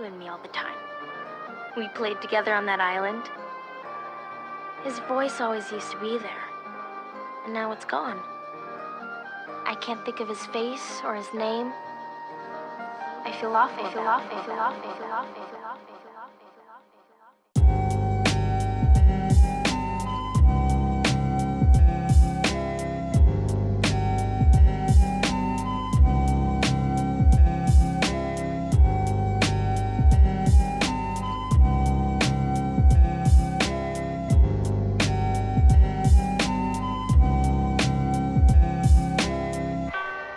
Deku and me all the time. We played together on that island. His voice always used to be there, and now it's gone. I can't think of his face or his name. I feel awful.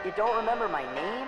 You don't remember my name?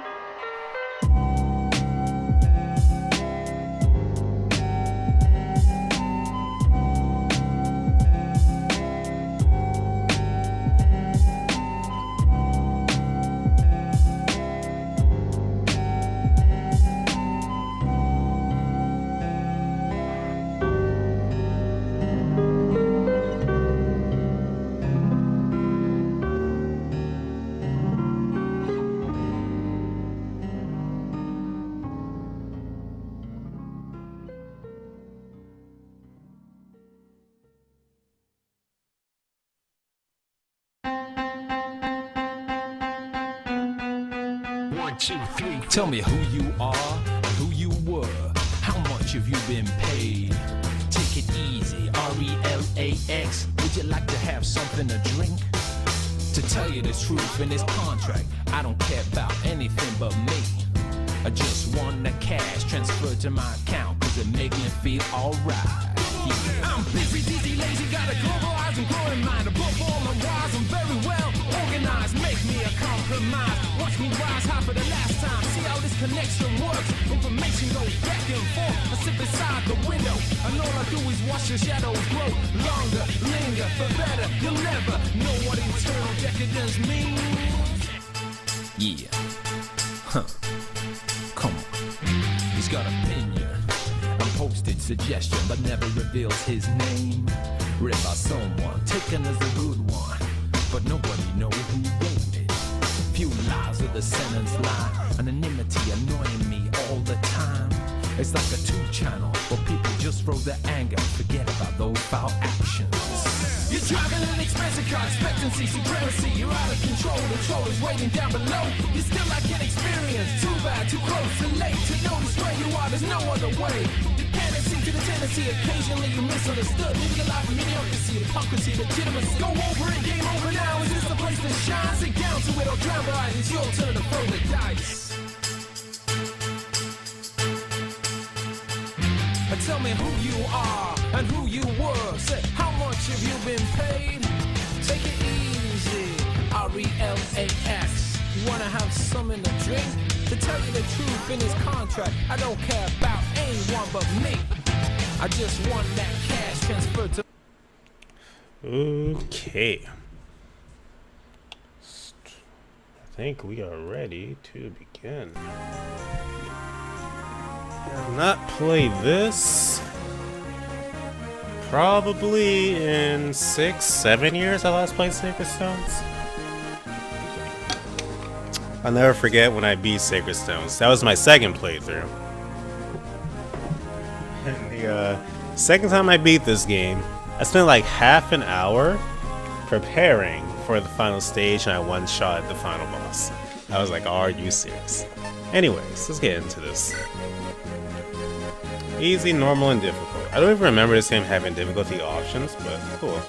One, two, three. Tell me who you are, who you were. How much have you been paid? Take it easy, RELAX. Would you like to have something to drink? To tell you the truth, in this contract, I don't care about anything but me. I just want the cash transferred to my account, cause it make me feel alright. Yeah. I'm busy, dizzy, lazy, got a global eyes and growing mind. Above all my wise, I'm very well organized. Make me a compromise. Watch me rise high for the last time. See how this connection works. Information goes back and forth. I sit beside the window, and all I do is watch the shadows grow longer, linger, for better. You'll never know what eternal decadence means. Yeah. Huh. Come on. He's got opinion. I'm posted suggestion, but never reveals his name. Read by someone, taken as a good one, but nobody knows who wrote it. Few lies of the sentence lie, anonymity annoying me all the time. It's like a 2-channel where people just throw their anger, forget about those foul actions. You're driving an expensive car, expectancy, supremacy. You're out of control, the troll is waiting down below. You still like an experience, too bad, too close, too late to notice where you are, there's no other way. Dependency to the tendency, occasionally you misunderstood. Living a life of mediocrity, hypocrisy, legitimacy. Go over it, game over now, is this the place to shine? Sit down to it or drown the eyes, it's your turn to throw the dice. Tell me who you are and who you were. Say, how much have you been paid? Take it easy, RELAX. You wanna have something to drink? To tell you the truth, in this contract, I don't care about anyone but me. I just want that cash transferred to... Okay. I think we are ready to begin. I have not played this probably in 6-7 years. I last played Sacred Stones. I'll never forget when I beat Sacred Stones. That was my second playthrough. And the second time I beat this game, I spent like half an hour preparing for the final stage, and I one-shot the final boss. I was like, are you serious? Anyways, let's get into this. Easy, normal, and difficult. I don't even remember this game having difficulty options, but cool.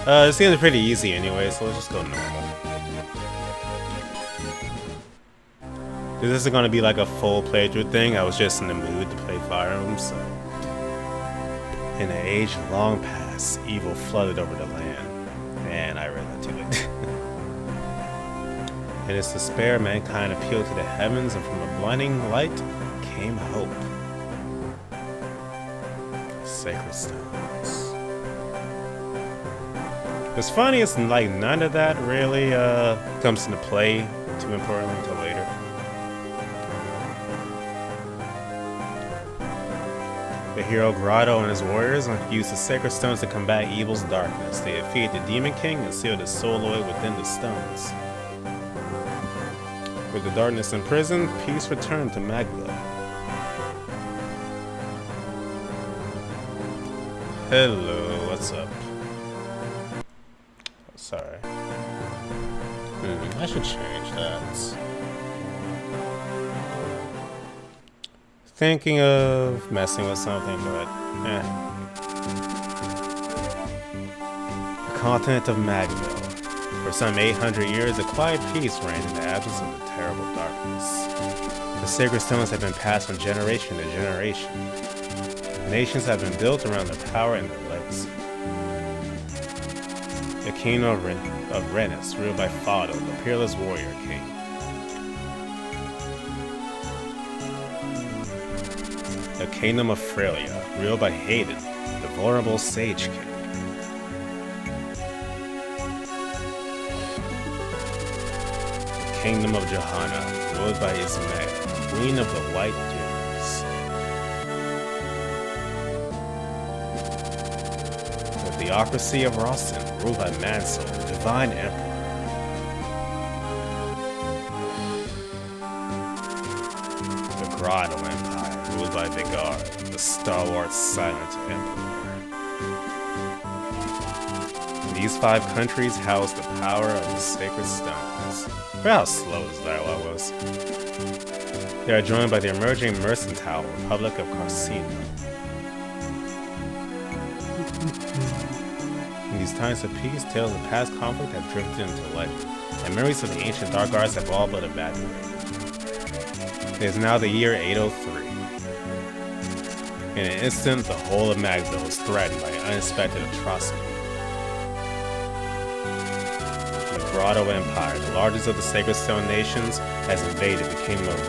This game is pretty easy anyway, so let's just go normal. This isn't going to be like a full playthrough thing. I was just in the mood to play Fire Emblem, so... In an age long past, evil flooded over the land, and I ran into it. In its despair, mankind appealed to the heavens, and from a blinding light came hope. Sacred Stones. It's funny, it's like none of that really comes into play too importantly until later. The hero Grotto and his warriors used the Sacred Stones to combat evil's darkness. They defeated the Demon King and sealed his soul away within the stones. With the darkness imprisoned, peace returned to Magla. Hello, what's up? Sorry. I should change that. Thinking of messing with something, but The continent of Magville. For some 800 years, a quiet peace reigned in the absence of the terrible darkness. The sacred stones have been passed from generation to generation. Nations have been built around their power and their legacy. The kingdom of Rennes, ruled by Fado, the peerless warrior king. The kingdom of Frelia, ruled by Hayden, the vulnerable sage king. The kingdom of Johanna, ruled by Ismael, queen of the White Dunes. The theocracy of Rossin, ruled by Mansell, the divine emperor. The Grotto Empire, ruled by Vigard, the stalwart silent emperor. These 5 countries house the power of the sacred stones. For how slow this dialogue was. They are joined by the emerging mercantile Republic of Carsino. In these times of peace, tales of past conflict have drifted into legend, and memories of the ancient dark arts have all but evaporated. It is now the year 803. In an instant, the whole of Magville is threatened by an unexpected atrocity. The Grotto Empire, the largest of the Sacred Stone nations, has invaded the kingdom of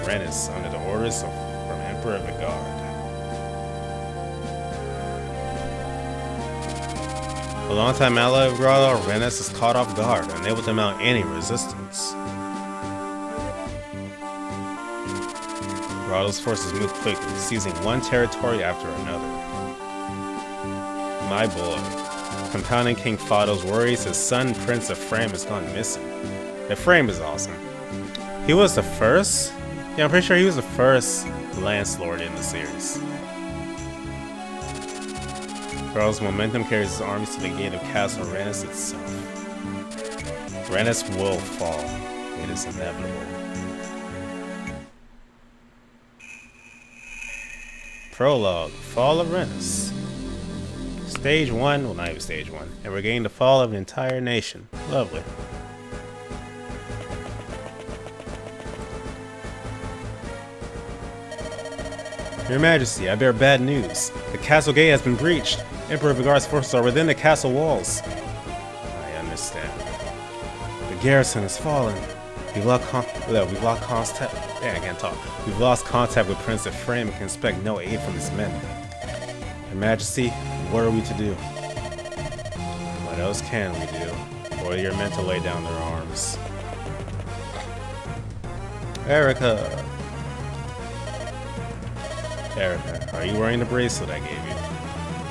Rennes under the orders from Emperor Vigard. A longtime ally of Grotto, Rennes is caught off guard, unable to mount any resistance. Grotto's forces move quickly, seizing one territory after another. My boy. Compounding King Fado's worries, his son Prince Ephraim has gone missing. Ephraim is awesome. He was the first? Yeah, I'm pretty sure he was the first Lance Lord in the series. Grotto's momentum carries his armies to the gate of Castle Rennes itself. Rennes will fall. It is inevitable. Prologue, Fall of Rennes. Stage 1, well not even stage 1, and we're getting the fall of an entire nation. Lovely. Your Majesty, I bear bad news. The castle gate has been breached. Emperor Vigard's forces are within the castle walls. I understand. The garrison has fallen. We've lost contact. Yeah, I can't talk. We've lost contact with Prince Ephraim and can expect no aid from his men. Your Majesty, what are we to do? What else can we do? Or you're meant to lay down their arms. Erica, are you wearing the bracelet I gave you?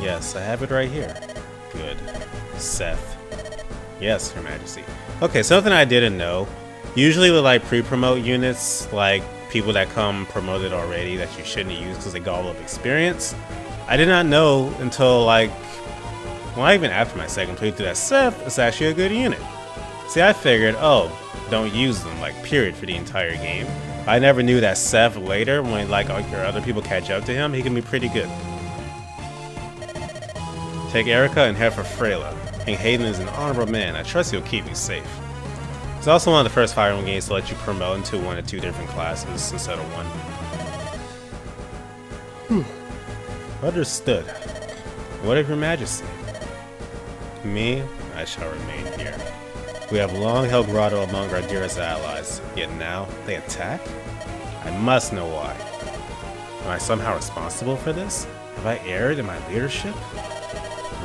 Yes, I have it right here. Good. Seth. Yes, Your Majesty. Okay, something I didn't know. Usually with like pre-promote units, like people that come promoted already that you shouldn't use because they gobble up experience, I did not know until like, well, even after my second playthrough that Seth is actually a good unit. See, I figured, oh, don't use them, like, period, for the entire game. I never knew that Seth later, when like your other people catch up to him, he can be pretty good. Take Erica and head for Freyla. King Hayden is an honorable man. I trust he'll keep me safe. It's also one of the first Fire Emblem games to let you promote into 1 or 2 different classes instead of 1. Understood. What of Your Majesty? Me, I shall remain here. We have long held Grotto among our dearest allies, yet now they attack? I must know why. Am I somehow responsible for this? Have I erred in my leadership?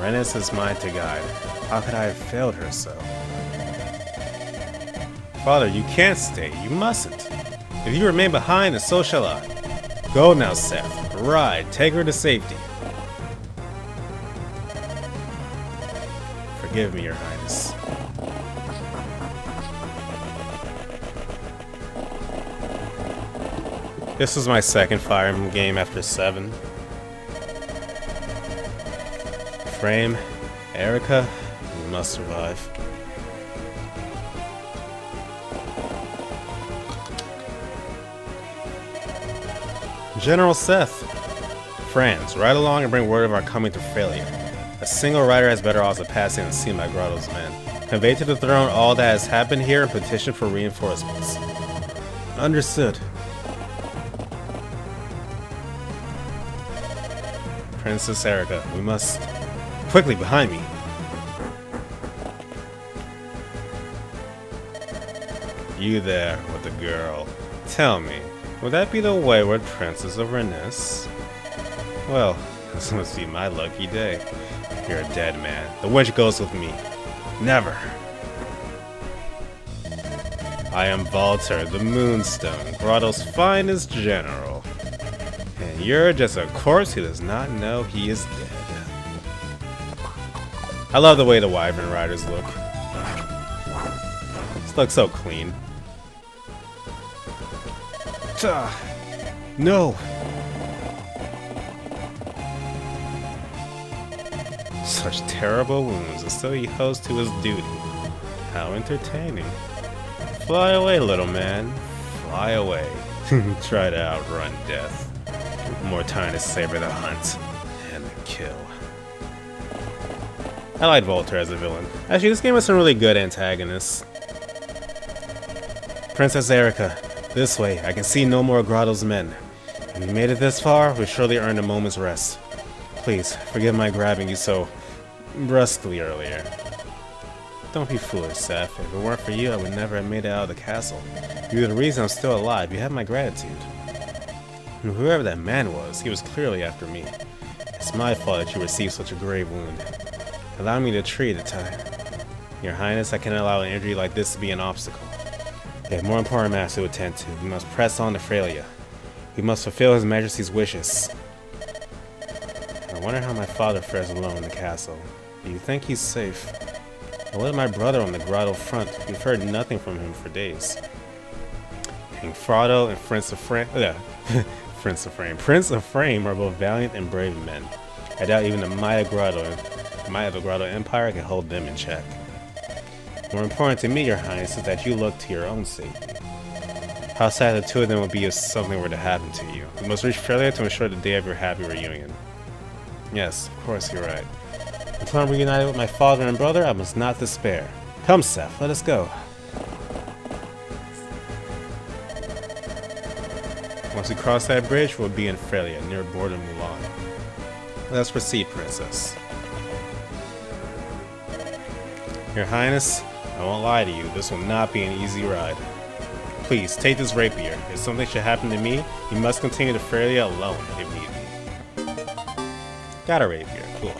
Rennes is mine to guide. How could I have failed her so? Father, you can't stay. You mustn't. If you remain behind, then so shall I. Go now, Seth. Ride. Take her to safety. Forgive me, Your Highness. This was my second Fire Emblem game after 7. frame. Erica, you must survive. General Seth. Friends, ride along and bring word of our coming to failure. A single rider has better odds of passing than seen by Grotto's men. Convey to the throne all that has happened here and petition for reinforcements. Understood. Princess Erica, we must... Quickly, behind me! You there, with the girl. Tell me, would that be the wayward Princess of Rennes? Well, this must be my lucky day. You're a dead man. The wench goes with me. Never! I am Walter, the Moonstone, Grotto's finest general. And you're just a corpse who does not know he is dead. I love the way the Wyvern Riders look. This looks so clean. No! Such terrible wounds, and still he holds to his duty. How entertaining. Fly away, little man. Fly away. Try to outrun death. More time to savor the hunt and the kill. I like Volter as a villain. Actually, this game has some really good antagonists. Princess Erica, this way. I can see no more Grotto's men. If we made it this far, we surely earned a moment's rest. Please, forgive my grabbing you so brusquely earlier. Don't be foolish, Seth. If it weren't for you, I would never have made it out of the castle. You're the reason I'm still alive. You have my gratitude. And whoever that man was, he was clearly after me. It's my fault that you received such a grave wound. Allow me to treat it, Your Highness, I cannot allow an injury like this to be an obstacle. We have more important matters to attend to. We must press on to Frelia. We must fulfill His Majesty's wishes. I wonder how my father fares alone in the castle. Do you think he's safe? And what of my brother on the grotto front? We've heard nothing from him for days. King Frodo and Prince of Frame are both valiant and brave men. I doubt even the might of the Grotto Empire can hold them in check. More important to me, Your Highness, is that you look to your own safety. How sad the two of them would be if something were to happen to you. We must reach Frelia to ensure the day of your happy reunion. Yes, of course, you're right. Until I'm reunited with my father and brother, I must not despair. Come, Seth, let us go. Once we cross that bridge, we'll be in Frelia, near border Mulan. Let us proceed, Princess. Your Highness, I won't lie to you, this will not be an easy ride. Please, take this rapier. If something should happen to me, you must continue to Frelia alone, if need be. Got a rapier, cool.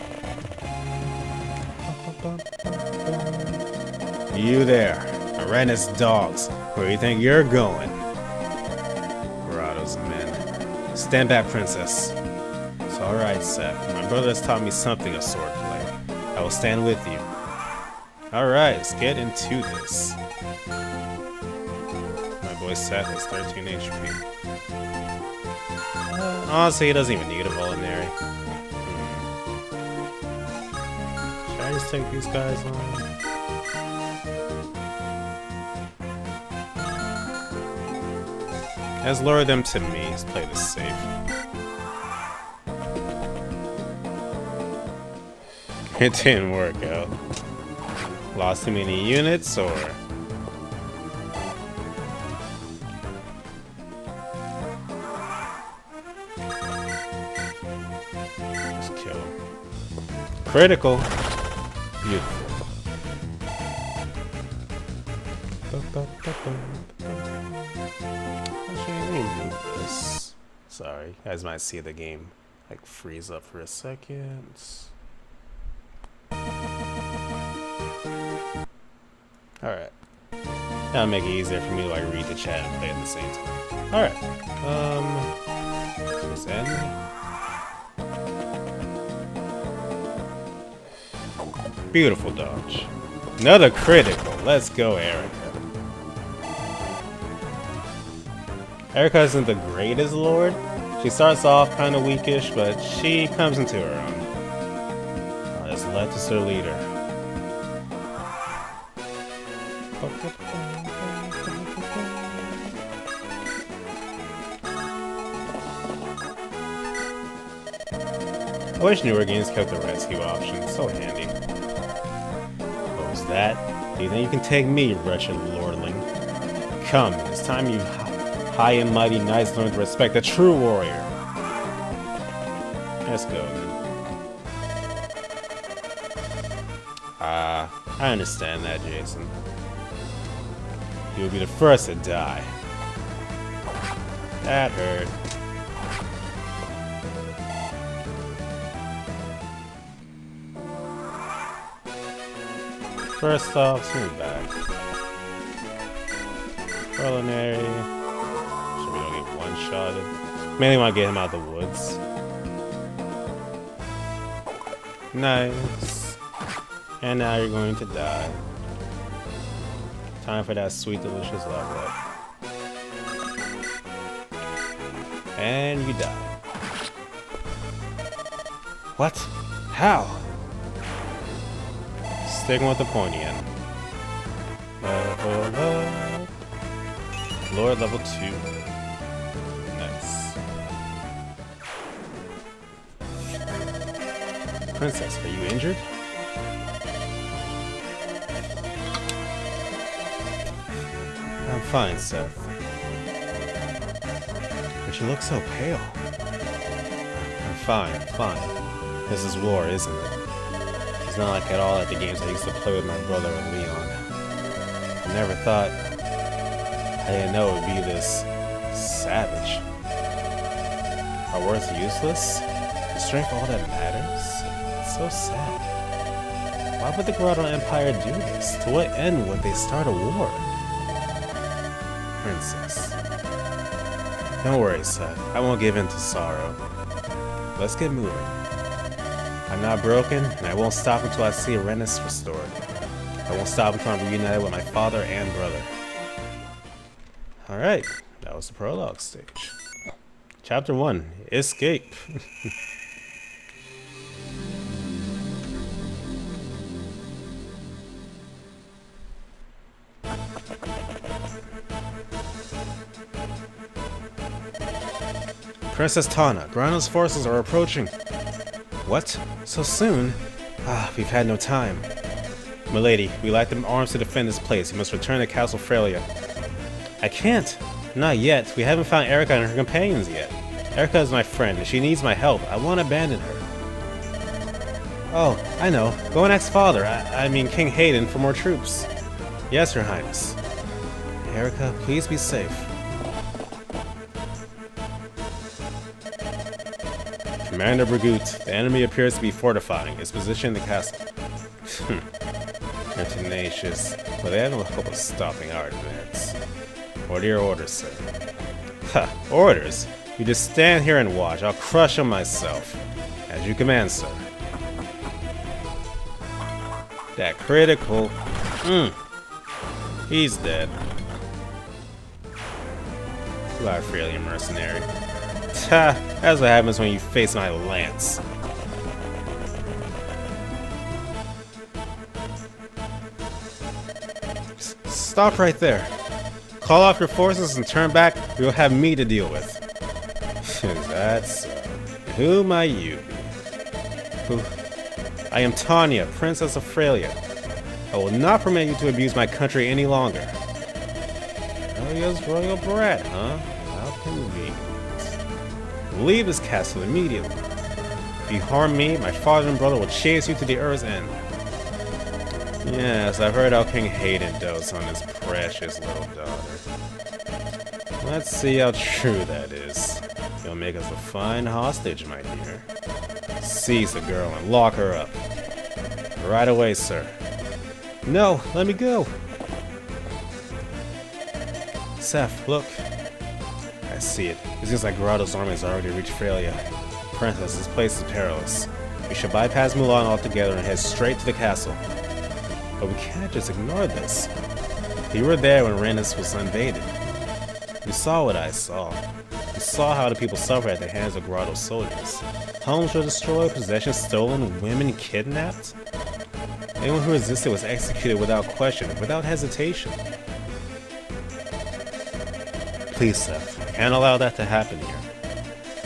You there, Arena's dogs, where do you think you're going? Grotto's men. Stand back, Princess. It's alright, Seth. My brother has taught me something of swordplay. I will stand with you. Alright, let's get into this. My boy Seth has 13 HP. Honestly, he doesn't even need a Volinary. Should I just take these guys on? Let's lure them to me. Let's play this safe. It didn't work out. Lost too many units, or... Just kill him. Critical! Beautiful. Actually, let me move this. Sorry, you guys might see the game like freeze up for a second. Alright. That'll make it easier for me to like read the chat and play at the same time. Alright. What's that? Beautiful dodge. Another critical. Let's go, Erica. Erica isn't the greatest lord. She starts off kind of weakish, but she comes into her own. left is their leader. I wish newer games kept the rescue option. So handy. What was that? Do you think you can take me, wretched lordling? Come, it's time you high and mighty knights learn to respect a true warrior. Let's go, then. I understand that, Jason. You will be the first to die. That hurt. First off, smooth back. Culinary. Should we don't get one-shotted? Mainly want to get him out of the woods. Nice. And now you're going to die. Time for that sweet, delicious level up. And you die. What? How? Sticking with the pointy end. Level up. Lord level 2. Nice. Princess, are you injured? I'm fine, Seth. But you look so pale. I'm fine. This is war, isn't it? It's not like at all like the games I used to play with my brother and Leon. I never thought... I didn't know it would be this... savage. Are words useless? Is strength all that matters? It's so sad. Why would the Grotto Empire do this? To what end would they start a war? Princess. Don't worry, Seth. I won't give in to sorrow. Let's get moving. I'm not broken, and I won't stop until I see Arenas restored. I won't stop until I'm reunited with my father and brother. Alright, that was the prologue stage. Chapter 1, Escape. Princess Tana, Grano's forces are approaching. What? So soon? We've had no time. Milady, we lack the arms to defend this place. You must return to Castle Frelia. I can't. Not yet. We haven't found Erica and her companions yet. Erica is my friend, and she needs my help. I won't abandon her. Oh, I know. Go and ask Father, I mean King Hayden, for more troops. Yes, Your Highness. Erica, please be safe. Commander Bragut, the enemy appears to be fortifying its position in the castle. They're tenacious, but they have no hope of stopping our advance. What are your orders, sir? Ha! Orders? You just stand here and watch. I'll crush them myself. As you command, sir. That critical. He's dead. You are really a mercenary. Ha! That's what happens when you face my lance. Stop right there. Call off your forces and turn back. We will have me to deal with. That's who might you be? Who? I am Tanya, Princess of Frelia. I will not permit you to abuse my country any longer. Frelia's royal brat, huh? How convenient. Leave this castle immediately. If you harm me, my father and brother will chase you to the earth's end. Yes, I've heard how King Hayden dotes on his precious little daughter. Let's see how true that is. You'll make us a fine hostage, my dear. Seize the girl and lock her up. Right away, sir. No, let me go. Seth, look. I see it. It seems like Gerardo's army has already reached Frelia. Princess, this place is perilous. We should bypass Mulan altogether and head straight to the castle. But we can't just ignore this. You were there when Renus was invaded. You saw what I saw. You saw how the people suffered at the hands of Grotto's soldiers. Homes were destroyed, possessions stolen, women kidnapped. Anyone who resisted was executed without question, without hesitation. Please, Seth, I can't allow that to happen here.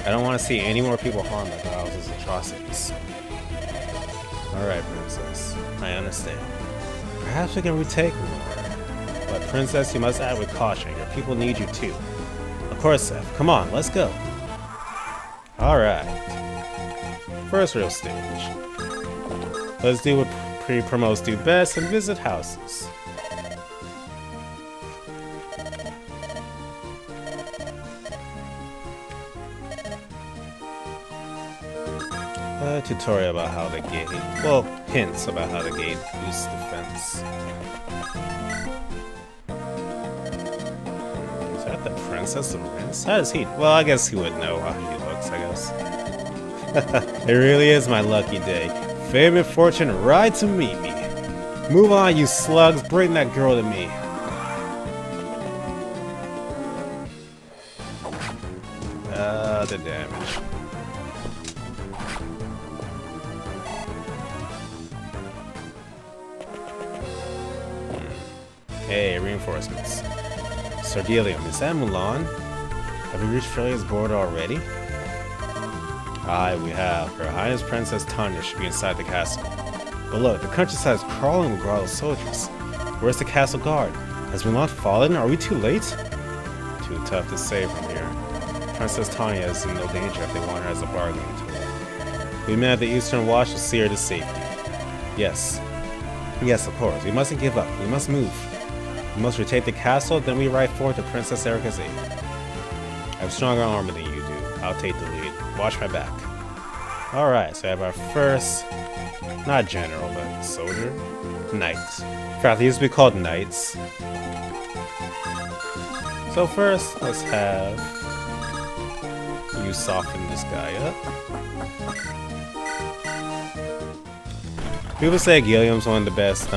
I don't want to see any more people harmed by Bowser's atrocities. Alright, Princess. I understand. Perhaps we can retake more. But Princess, you must act with caution. Your people need you too. Of course, Seth. Come on, let's go. Alright. First real stage. Let's do what pre-promos do best and visit houses. A tutorial about how the gate, well, hints about how the gate boosts defense. Is that the Princess of Rince? How does he? Well, I guess he would know how he looks, I guess. It really is my lucky day. Fame and fortune ride to meet me. Move on, you slugs. Bring that girl to me. The damage. Hey, reinforcements. Sardelium, is that Mulan? Have we reached Freya's border already? Aye, we have. Her Highness Princess Tanya should be inside the castle. But look, the countryside is crawling with Grotto's soldiers. Where's the castle guard? Has Mulan fallen? Are we too late? Too tough to say from here. Princess Tanya is in no danger if they want her as a bargaining tool. We men at the Eastern Watch will see her to safety. Yes. Yes, of course. We mustn't give up. We must move. We must retake the castle, then we ride forth to Princess Erika's aid. I have stronger armor than you do. I'll take the lead. Watch my back. Alright, so we have our first, not general, but soldier? Knight. In fact, they used to be called knights. So first, let's have you soften this guy up. People say Guillaume's one of the best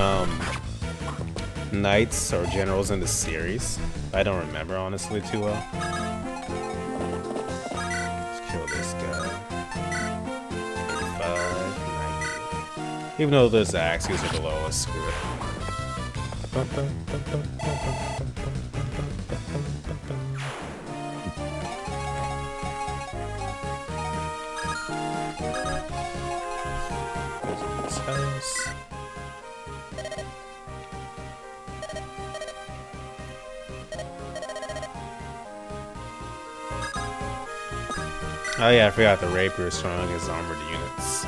knights or generals in the series. I don't remember honestly too well. Let's kill this guy. 85, 90. Even though those axes are below us, screw it. House. Oh yeah, I forgot the rapier is strong against armored units.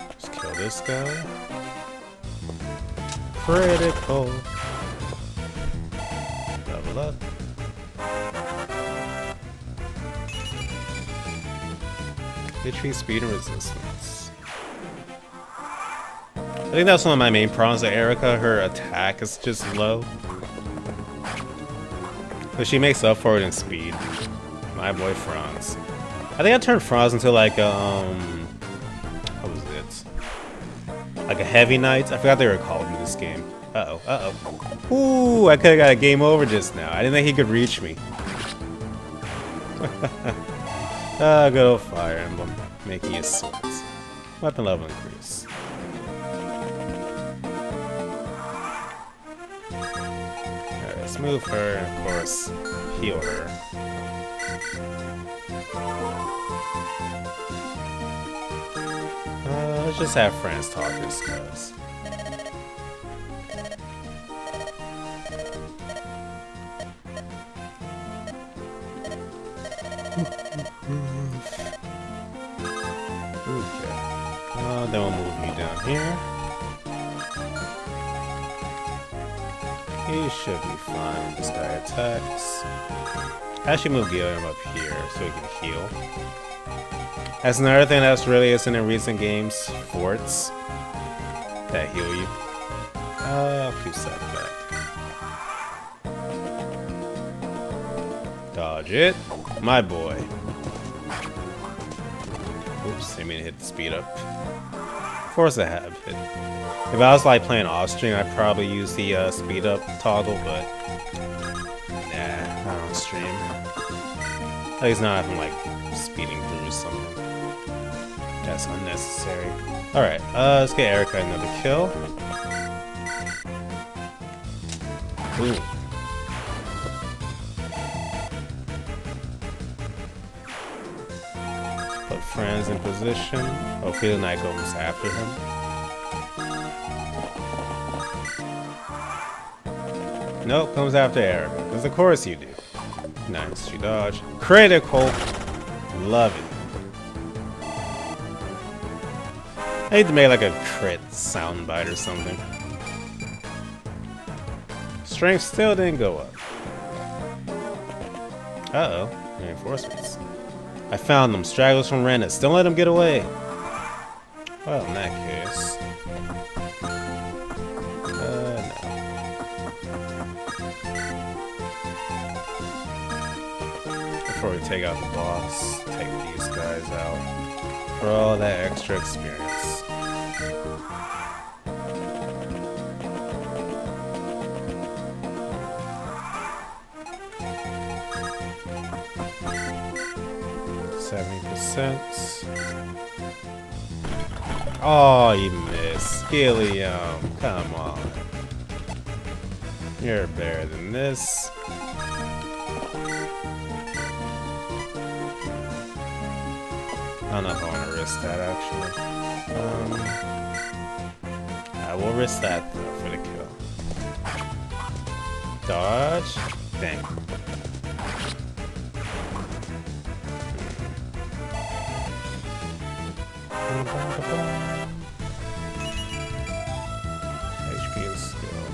Let's kill this guy. Critical. Level up. HP speed and resistance. I think that's one of my main problems with Erika. Her attack is just low. But she makes up for it in speed. My boy Franz. I think I turned Franz into like what was it? Like a heavy knight? I forgot they were called in this game. Uh-oh, uh-oh. Ooh, I could've got a game over just now. I didn't think he could reach me. Good old Fire Emblem. Making his swords. Weapon level increase. Alright, let's move her and of course heal her. Let's just have friends talk to this guys. Okay. Then we'll move you down here. He should be fine when this guy attacks. Actually move Guillaume up here so he can heal. That's another thing that's really isn't in recent games. Forts that heal you. I'll keep that back. Dodge it. My boy. Oops, I mean to hit the speed up. Of course I have it. If I was like playing off-stream, I'd probably use the speed up toggle, but nah, not on stream. So he's not even like speeding through something. That's unnecessary. Alright, let's get Erica another kill. Boom. Put friends in position. Hopefully the knight goes after him. Nope, comes after Erica. Because of course you do. Nice, she dodged. Critical! Love it. I need to make like a crit soundbite or something. Strength still didn't go up. Uh-oh. Reinforcements. I found them. Stragglers from Rennes. Don't let them get away. Well, in that case... no. Before we take out the boss, take these guys out. For all that extra experience. Oh, you missed. Helium, come on. You're better than this. I don't know if I want to risk that, actually. I will risk that, though, for the kill. Dodge. Dang. HP and skill.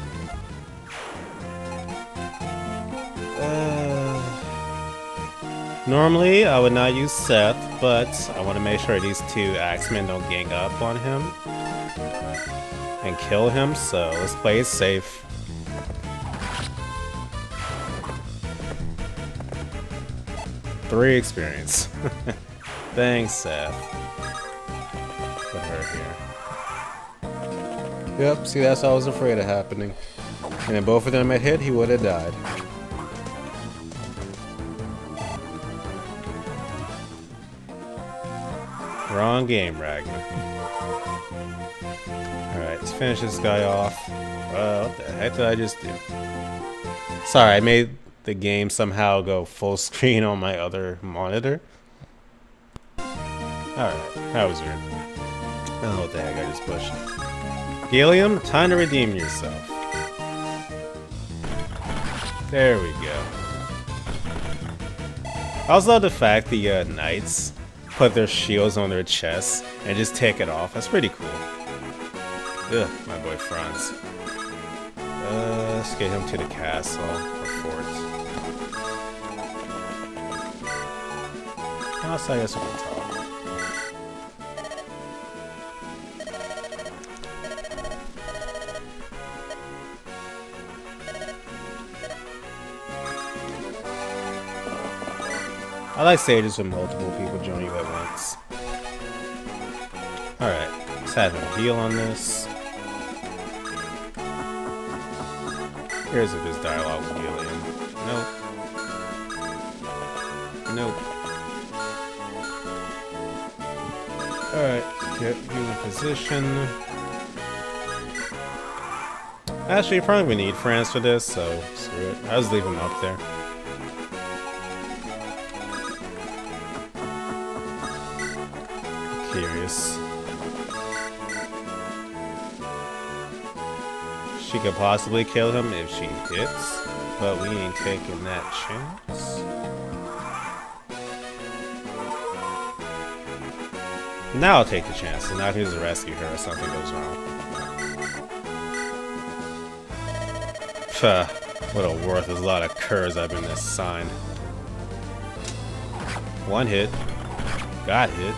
Normally, I would not use Seth, but I want to make sure these two axemen don't gang up on him and kill him, so let's play it safe. Three experience. Thanks, Seth. Put her here. Yep, see, that's what I was afraid of happening. And if both of them had hit, he would have died. Wrong game, Ragnar. Alright, let's finish this guy off. What the heck did I just do? Sorry, I made the game somehow go full screen on my other monitor. Alright, that was weird. I don't know what the heck I just pushed. Helium, time to redeem yourself. There we go. I also love the fact the knights put their shields on their chests and just take it off. That's pretty cool. Ugh, my boy Franz. Let's get him to the castle or fort. Also, I guess we can talk. I like stages with multiple people join you at once. Alright, let's have him heal on this. Here's if this dialogue will heal him. Nope. Nope. Alright, get you in position. Actually, you probably need France for this, so screw it. I'll just leave him up there. Curious. She could possibly kill him if she hits, but we ain't taking that chance. Now I'll take the chance, and not just rescue her if something goes wrong. Pah, what a worthless lot of curs I've been assigned. One hit. Got hit.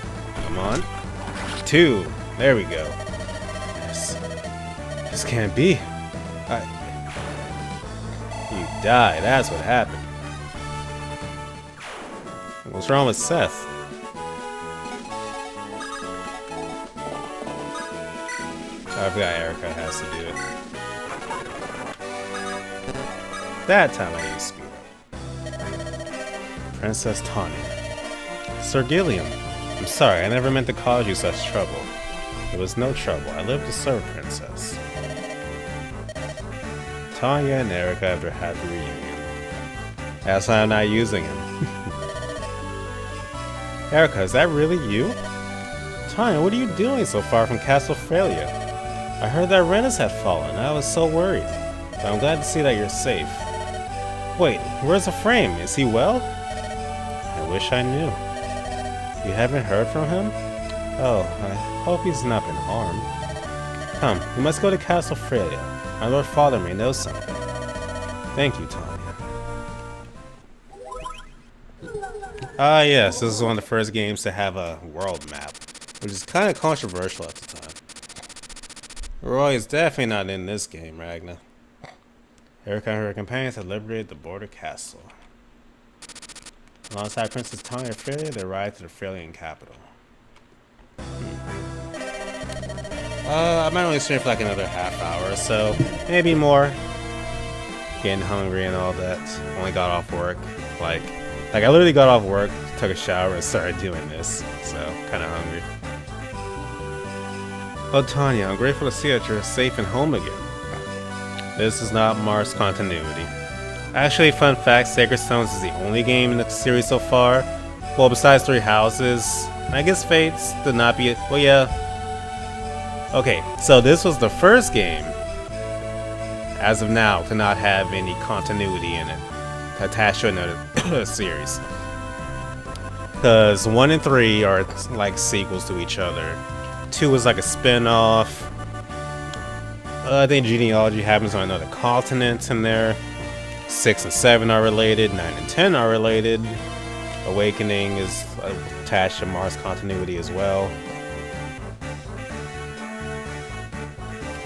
Come on. Two. There we go. This can't be. You die. That's what happened. What's wrong with Seth? I forgot Erica has to do it. That time I used speed up. Princess Tanya. Sir Gilliam, I'm sorry, I never meant to cause you such trouble. It was no trouble. I live to serve, Princess. Tanya and Erica after a happy reunion. That's why I'm not using him. Erica, is that really you? Tanya, what are you doing so far from Castle Frelia? I heard that Renus had fallen. I was so worried. But I'm glad to see that you're safe. Wait, where's the frame? Is he well? I wish I knew. You haven't heard from him? Oh, I hope he's not been harmed. Come, we must go to Castle Frelia. My Lord Father may know something. Thank you, Tanya. Ah, yes, this is one of the first games to have a world map, which is kind of controversial at the time. Roy is definitely not in this game, Ragna. Erica and her companions had liberated the border castle. Alongside Princess Tanya of Frelia, they arrived to the Freilian capital. I might only stream for like another half hour or so, maybe more. Getting hungry and all that. Only got off work. Like I literally got off work, took a shower, and started doing this. So, kind of hungry. Oh, Tanya, I'm grateful to see that you're safe and home again. This is not Mars continuity. Actually, fun fact, Sacred Stones is the only game in the series so far. Well, besides Three Houses. I guess Fates did not be... Well, yeah. Okay, so this was the first game, as of now, to not have any continuity in it. Attached to another series. Because 1 and 3 are like sequels to each other. 2 is like a spin-off. I think genealogy happens on another continent in there. 6 and 7 are related. 9 and 10 are related. Awakening is attached to Mars continuity as well.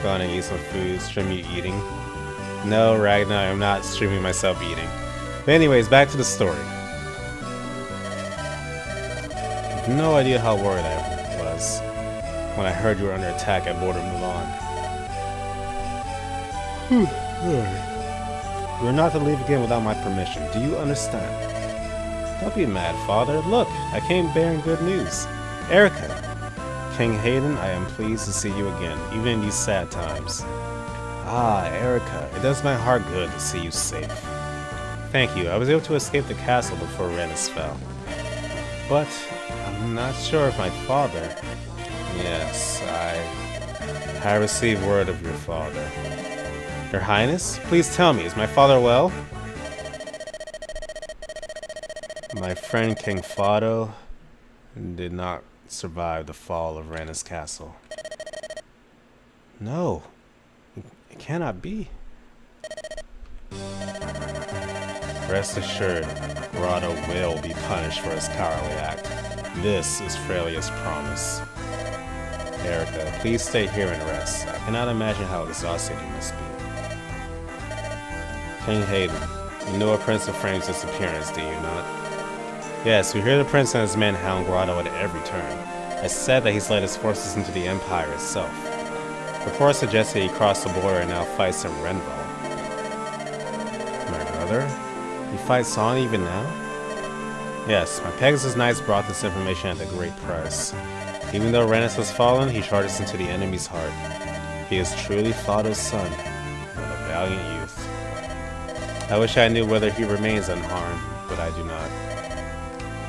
Gonna eat some food. Stream you eating? No, Ragnar, I'm not streaming myself eating. But anyways, back to the story. I have no idea how worried I was when I heard you were under attack at Border Mulan. You are not to leave again without my permission. Do you understand? Don't be mad, Father. Look, I came bearing good news. Erica. King Hayden, I am pleased to see you again, even in these sad times. Ah, Erica, it does my heart good to see you safe. Thank you, I was able to escape the castle before Renus fell. But, I'm not sure if my father... Yes, I received word of your father. Your Highness, please tell me, is my father well? My friend King Fado did not survive the fall of Renus Castle. No, it cannot be. Rest assured, Grotto will be punished for his cowardly act. This is Frelia's promise. Erica, please stay here and rest. I cannot imagine how exhausted you must be. King Hayden, you know a Prince of Frame's disappearance, do you not? Yes, we hear the Prince and his men hound Grotto at every turn. It's said that he's led his forces into the Empire itself. Reports suggest that he crossed the border and now fights in Renval. My brother? He fights on even now? Yes, my Pegasus Knights brought this information at a great price. Even though Renus has fallen, he charges into the enemy's heart. He is truly Fado's son, and a valiant youth. I wish I knew whether he remains unharmed, but I do not.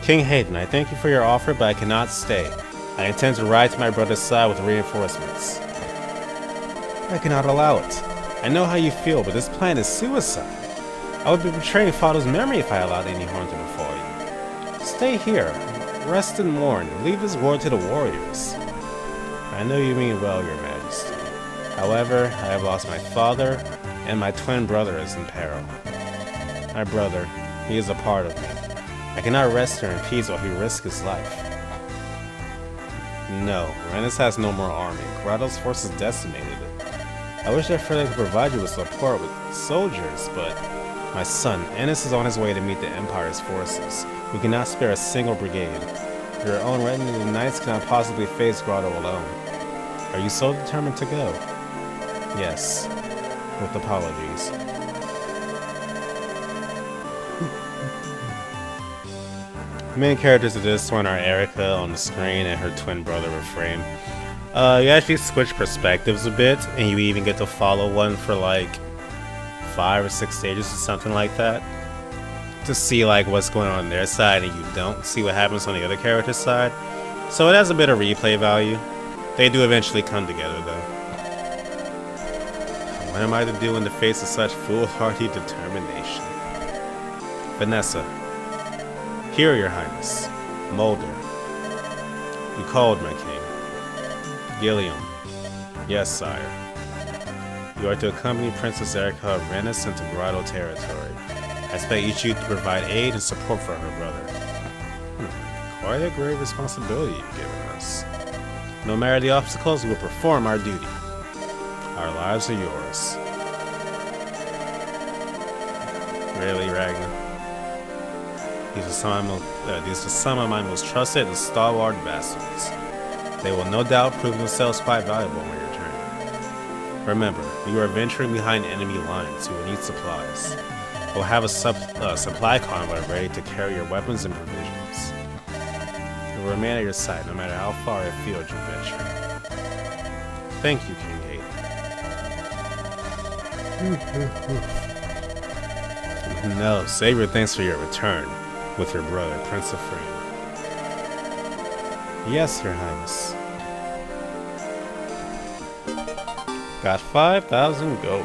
King Hayden, I thank you for your offer, but I cannot stay. I intend to ride to my brother's side with reinforcements. I cannot allow it. I know how you feel, but this plan is suicide. I would be betraying Fado's memory if I allowed any harm to befall you. Stay here. Rest and mourn. Leave this war to the warriors. I know you mean well, Your Majesty. However, I have lost my father, and my twin brother is in peril. My brother, he is a part of me. I cannot rest here in peace while he risks his life. No, Renus has no more army. Grotto's forces decimated it. I wish that Freya could provide you with support with soldiers, but my son, Ennis, is on his way to meet the Empire's forces. We cannot spare a single brigade. Your own retinue of knights cannot possibly face Grotto alone. Are you so determined to go? Yes, with apologies. Main characters of this one are Erica on the screen and her twin brother Refrain. You actually switch perspectives a bit, and you even get to follow one for like 5 or 6 stages or something like that, to see like what's going on their side, and you don't see what happens on the other character's side. So it has a bit of replay value. They do eventually come together though. What am I to do in the face of such foolhardy determination? Vanessa. Here, your highness. Mulder. You called, my king. Gilliam. Yes, sire. You are to accompany Princess Erica of Rennes into Grotto territory. I expect each of you to provide aid and support for her brother. Quite a great responsibility you've given us. No matter the obstacles, we will perform our duty. Our lives are yours. Really, Ragnar? These are some of my most trusted and stalwart vassals. They will no doubt prove themselves quite valuable on your journey. Remember, you are venturing behind enemy lines who will need supplies. We'll have a supply convoy ready to carry your weapons and provisions. It will remain at your side no matter how far afield you venture. Thank you, King Hayden. No, save your thanks for your return with your brother, Prince Ephraim. Yes, your highness. Got 5,000 gold.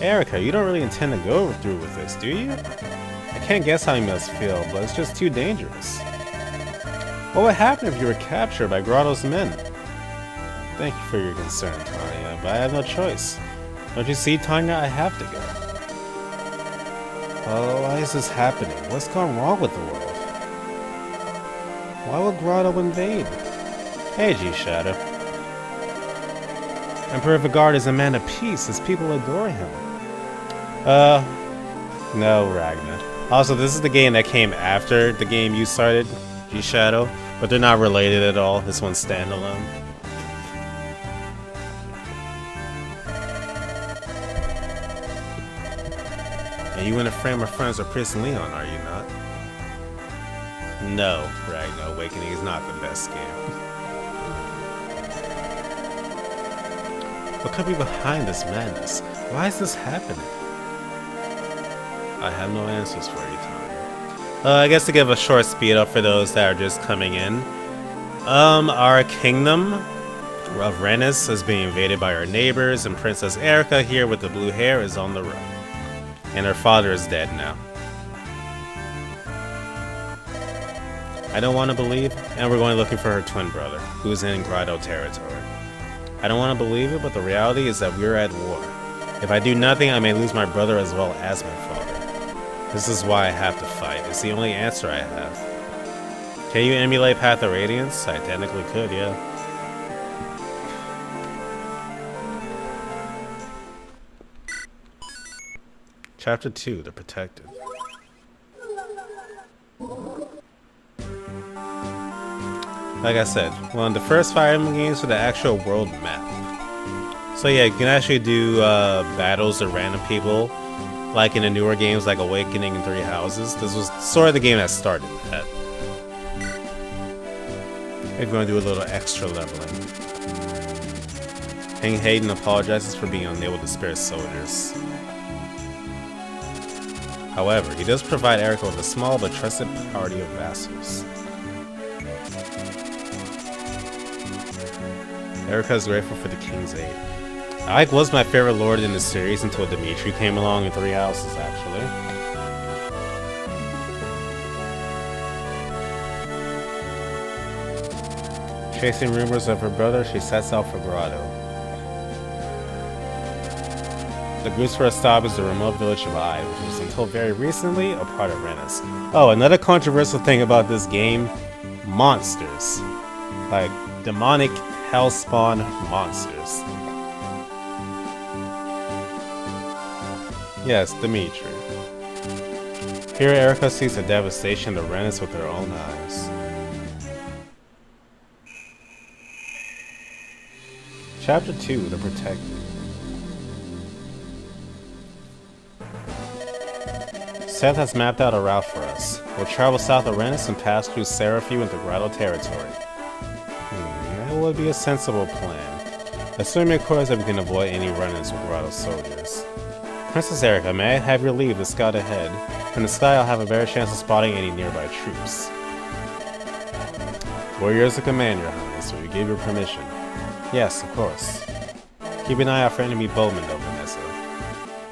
Erica, you don't really intend to go through with this, do you? I can't guess how you must feel, but it's just too dangerous. What would happen if you were captured by Grotto's men? Thank you for your concern, Tanya, but I have no choice. Don't you see, Tanya? I have to go. Oh, why is this happening? What's gone wrong with the world? Why would Grotto invade? Hey, G-Shadow. Emperor Vigard is a man of peace. His people adore him. No, Ragnar. Also, this is the game that came after the game you started, G-Shadow, but they're not related at all. This one's standalone. And you and Ephraim are friends with Prince Leon, are you not? No, Ragnar, Awakening is not the best game. What could be behind this madness? Why is this happening? I have no answers for you, Tanya. I guess to give a short speed up for those that are just coming in. Our kingdom of Rennes is being invaded by our neighbors, and Princess Erica here with the blue hair is on the run. And her father is dead now. I don't want to believe, and we're going looking for her twin brother, who's in Grotto territory. I don't want to believe it, but the reality is that we're at war. If I do nothing, I may lose my brother as well as my father. This is why I have to fight. It's the only answer I have. Can you emulate Path of Radiance? I technically could, yeah. Chapter 2, The Protective. Like I said, one of the first Fire Emblem games with the actual world map. So yeah, you can actually do battles with random people, like in the newer games like Awakening and Three Houses. This was sort of the game that started that. We're going to do a little extra leveling. King Hayden apologizes for being unable to spare soldiers. However, he does provide Erica with a small but trusted party of vassals. Erica is grateful for the king's aid. Ike was my favorite lord in the series until Dimitri came along in Three Houses, actually. Chasing rumors of her brother, she sets out for Grotto. The group's first stop is the remote village of Ai, which was until very recently a part of Rennes. Oh, another controversial thing about this game, monsters. Like, demonic hellspawn monsters. Yes, Dimitri. Here Erica sees the devastation of Rennes with her own eyes. Chapter 2, The Protected. Seth has mapped out a route for us. We'll travel south of Rennes and pass through Seraphim into Grotto territory. That would be a sensible plan. Assuming, of course, that we can avoid any run-ins with Grotto soldiers. Princess Erica, may I have your leave to scout ahead? From the sky, I'll have a better chance of spotting any nearby troops. We're yours to command, Your Highness, we give your permission. Yes, of course. Keep an eye out for enemy bowmen, though, Vanessa.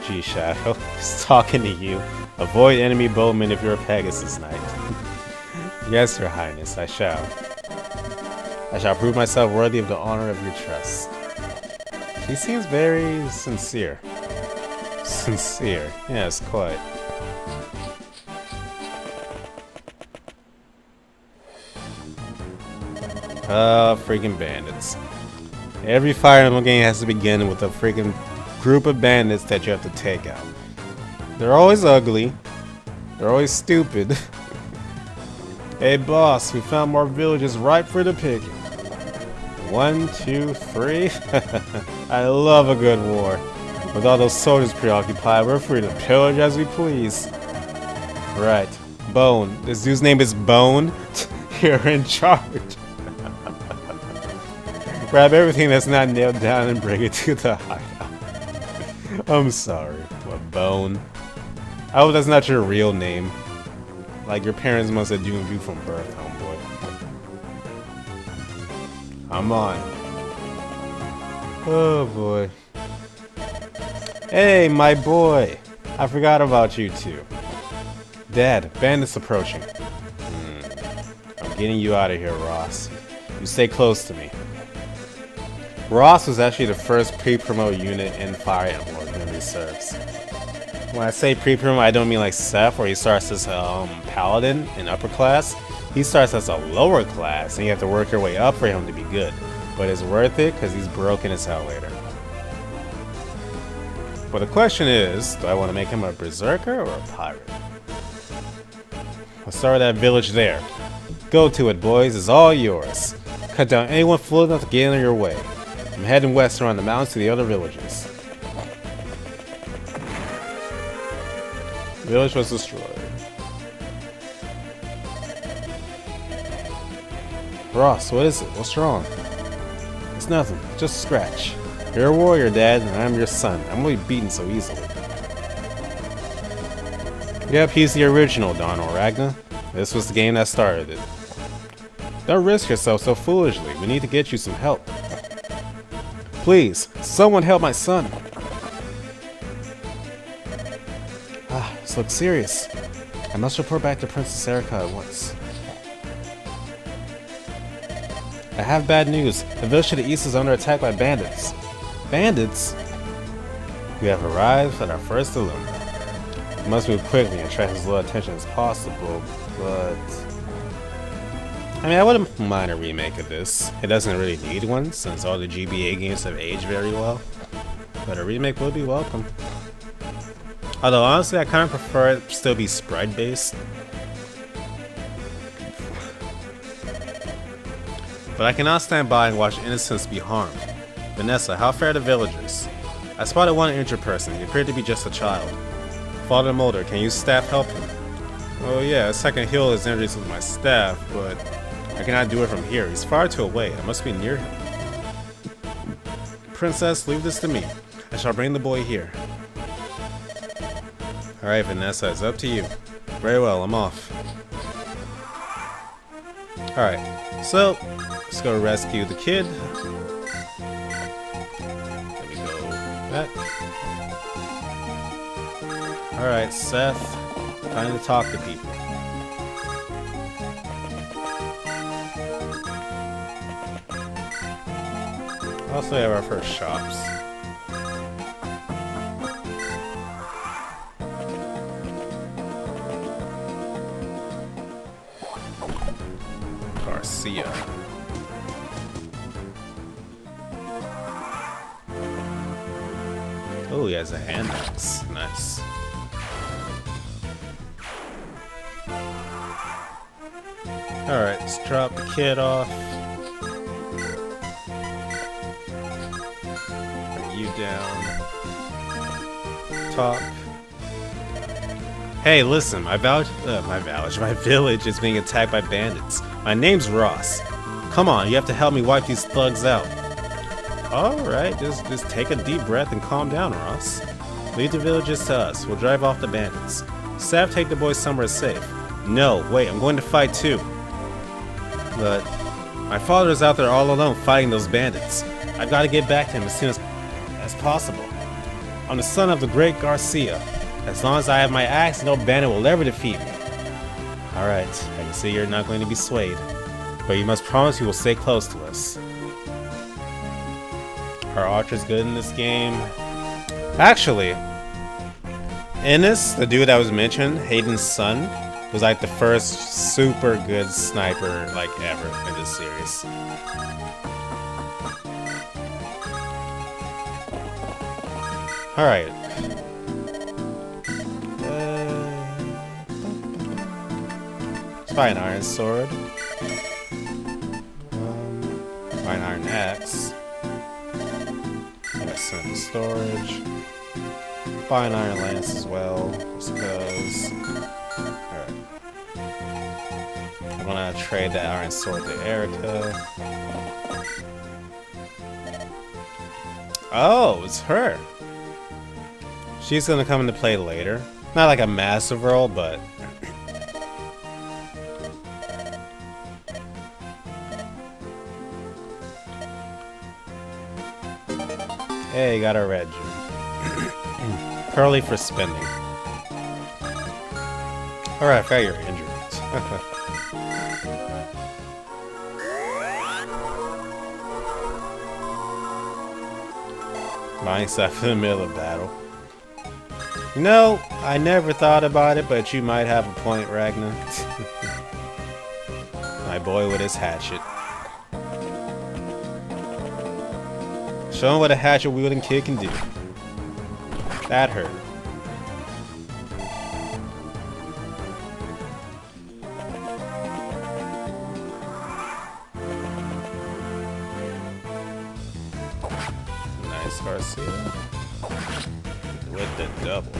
Gee, Shadow, he's talking to you. Avoid enemy bowmen if you're a Pegasus Knight. Yes, Your Highness, I shall. I shall prove myself worthy of the honor of your trust. He seems very sincere. Sincere, yes, quite. Freaking bandits. Every Fire Emblem game has to begin with a freaking group of bandits that you have to take out. They're always ugly. They're always stupid. Hey boss, we found more villages ripe for the picking. 1, 2, 3. I love a good war. With all those soldiers preoccupied, we're free to pillage as we please. Right. Bone. This dude's name is Bone. You're in charge. Grab everything that's not nailed down and bring it to the hideout. I'm sorry. What, Bone? I hope that's not your real name. Like your parents must have doomed you from birth, homeboy. I'm on. Oh boy. Hey, my boy. I forgot about you two. Dad, bandits approaching. I'm getting you out of here, Ross. You stay close to me. Ross was actually the first pre-promote unit in Fire Emblem, if memory serves. When I say pre-promote, I don't mean like Seth, where he starts as paladin in upper class. He starts as a lower class, and you have to work your way up for him to be good. But it's worth it, because he's broken as hell later. But the question is, do I want to make him a berserker or a pirate? Let's start with that village there. Go to it, boys. It's all yours. Cut down anyone fool enough to get in your way. I'm heading west around the mountains to the other villages. Village was destroyed. Ross, what is it? What's wrong? It's nothing. Just a scratch. You're a warrior, Dad, and I'm your son. I'm gonna be beaten so easily. Yep, he's the original Donald Ragnar. This was the game that started it. Don't risk yourself so foolishly. We need to get you some help. Please, someone help my son. This looks serious. I must report back to Princess Erica at once. I have bad news. The village to the east is under attack by bandits. Bandits? We have arrived at our first dilemma. We must move quickly and attract as little attention as possible, but... I mean, I wouldn't mind a remake of this. It doesn't really need one, since all the GBA games have aged very well. But a remake would be welcome. Although, honestly, I kind of prefer it still be sprite-based. But I cannot stand by and watch innocents be harmed. Vanessa, how fare the villagers? I spotted one injured person. He appeared to be just a child. Father Mulder, can you staff help him? Oh yeah, I can heal his injuries with my staff, but I cannot do it from here. He's far too away. I must be near him. Princess, leave this to me. I shall bring the boy here. Alright, Vanessa, it's up to you. Very well, I'm off. Alright, so let's go rescue the kid. Let me go back. Alright, Seth. Time to talk to people. Also, we have our first shops. Garcia. Oh, he has a hand axe. Nice. Alright, let's drop the kid off. you down. Talk. Hey, listen, my village is being attacked by bandits. My name's Ross. Come on, you have to help me wipe these thugs out. Alright, just take a deep breath and calm down, Ross. Leave the villages to us. We'll drive off the bandits. Staff, take the boys somewhere safe. No, wait, I'm going to fight too. But my father's out there all alone fighting those bandits. I've got to get back to him as soon as possible. I'm the son of the great Garcia. As long as I have my axe, no bandit will ever defeat me. Alright, I can see you're not going to be swayed. But you must promise you will stay close to us. Are archers good in this game? Actually, Ennis, the dude that was mentioned, Hayden's son, was like the first super good sniper like ever in this series. Alright. Let's buy an iron sword. Buy an iron axe. I got some storage. Buy an iron lance as well, just because. Alright. I'm gonna trade that iron sword to Erica. Oh, it's her. She's gonna come into play later. Not like a massive role, but hey, got a red gem. Curly for spending. Alright, I forgot you're injured. Buying stuff in the middle of battle. No, I never thought about it, but you might have a point, Ragnar. My boy with his hatchet. Show him what a hatchet wielding kid can do. That hurt. Nice Garcia. With the double.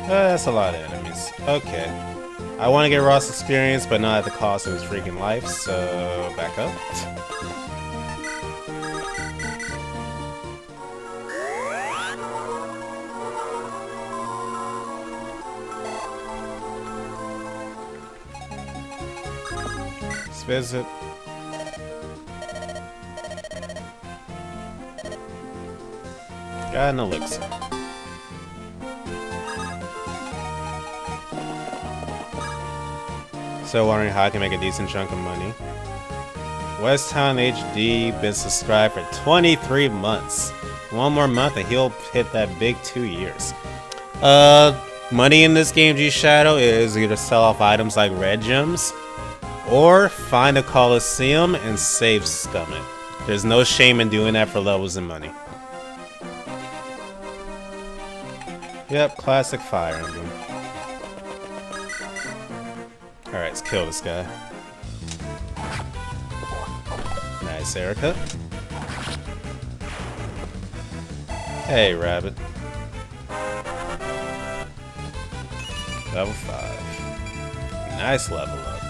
That's a lot of enemies. Okay. I want to get Ross experience, but not at the cost of his freaking life, so back up. Let's visit. Got an elixir. So wondering how I can make a decent chunk of money. Westtown HD been subscribed for 23 months. One more month and he'll hit that big 2 years. Money in this game, G Shadow, is either sell off items like red gems or find a Coliseum and save scum it. There's no shame in doing that for levels and money. Yep, classic Fire Emblem. Alright, let's kill this guy. Nice, Erica. Hey, rabbit. Level 5. Nice level up.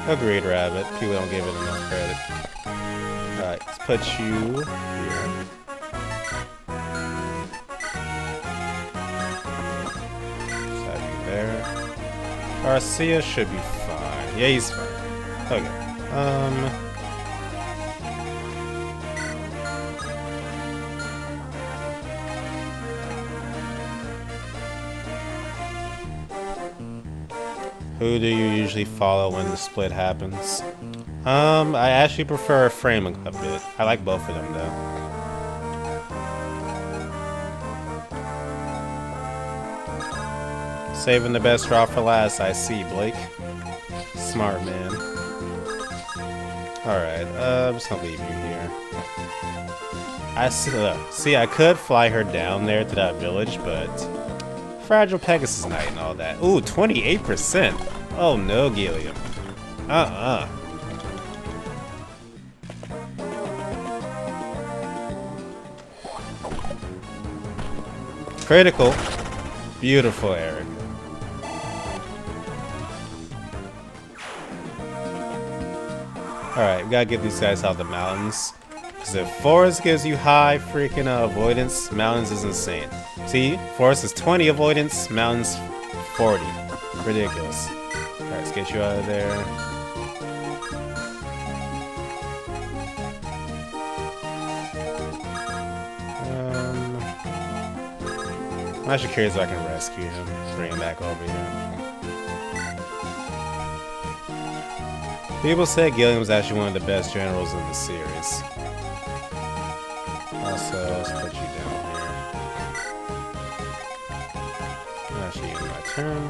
Agreed, rabbit. People don't give it enough credit. Alright, let's put you here. Garcia should be fine. Yeah, he's fine. Okay. Who do you usually follow when the split happens? I actually prefer Frame a bit. I like both of them though. Saving the best route for last, I see, Blake. Smart man. Alright, I'm just gonna leave you here. I see, I could fly her down there to that village, but Fragile Pegasus Knight and all that. Ooh, 28%. Oh no, Gilliam. Critical. Beautiful, Eric. Alright, we gotta get these guys out of the mountains. Because if forest gives you high freaking avoidance, mountains is insane. See, forest is 20 avoidance, mountains 40. Ridiculous. Alright, let's get you out of there. I'm actually curious if I can rescue him, bring him back over here. People say Gilliam was actually one of the best generals in the series. Also, let's put you down here. Actually, end my turn.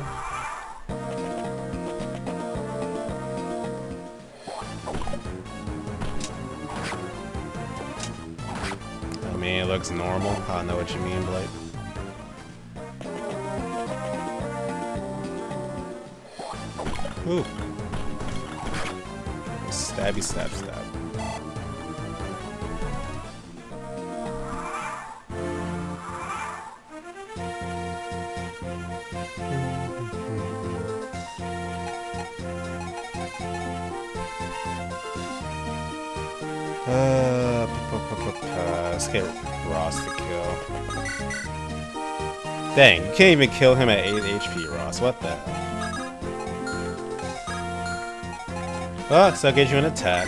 I mean, it looks normal. I know what you mean, Blake. Ooh. Stabby, stab, stab. Let's get Ross to kill. Dang, you can't even kill him at 8 HP, Ross. What the hell? Oh, so I'll get you an attack.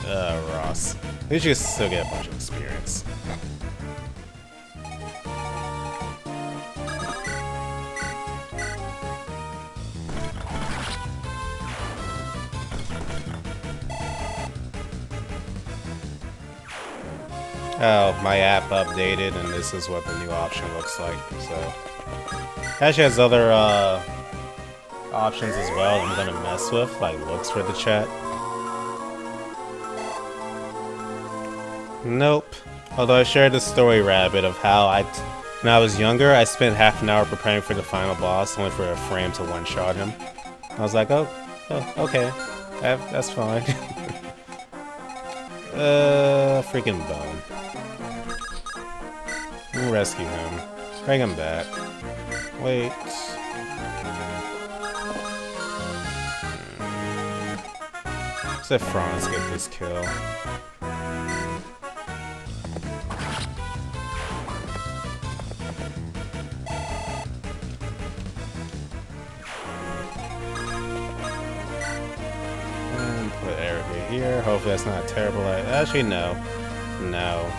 Ross. At least you can still get a bunch of experience. Oh, my app updated and this is what the new option looks like, so... Actually has other, options as well I'm gonna mess with, like looks for the chat. Nope. Although I shared the story rabbit of how when I was younger, I spent half an hour preparing for the final boss, only for a frame to one-shot him. I was like, oh okay. That's fine. Freaking bone. We'll rescue him. Bring him back. Wait. Let's let Franz get this kill. And put Erica here. Hopefully that's not a terrible idea. Actually, no. No.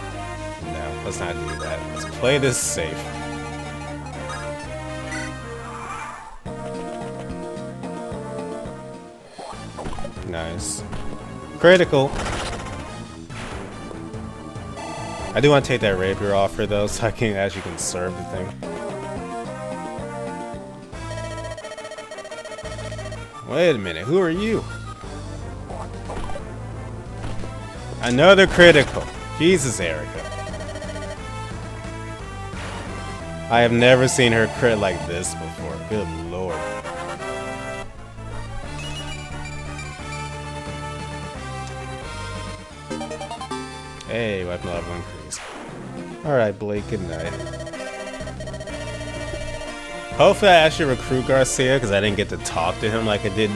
Let's not do that. Let's play this safe. Nice. Critical. I do want to take that rapier offer though, so I can actually conserve the thing. Wait a minute, who are you? Another critical. Jesus, Erica. I have never seen her crit like this before. Good lord. Hey, weapon level increase. Alright, Blake, good night. Hopefully I actually recruit Garcia, because I didn't get to talk to him like I did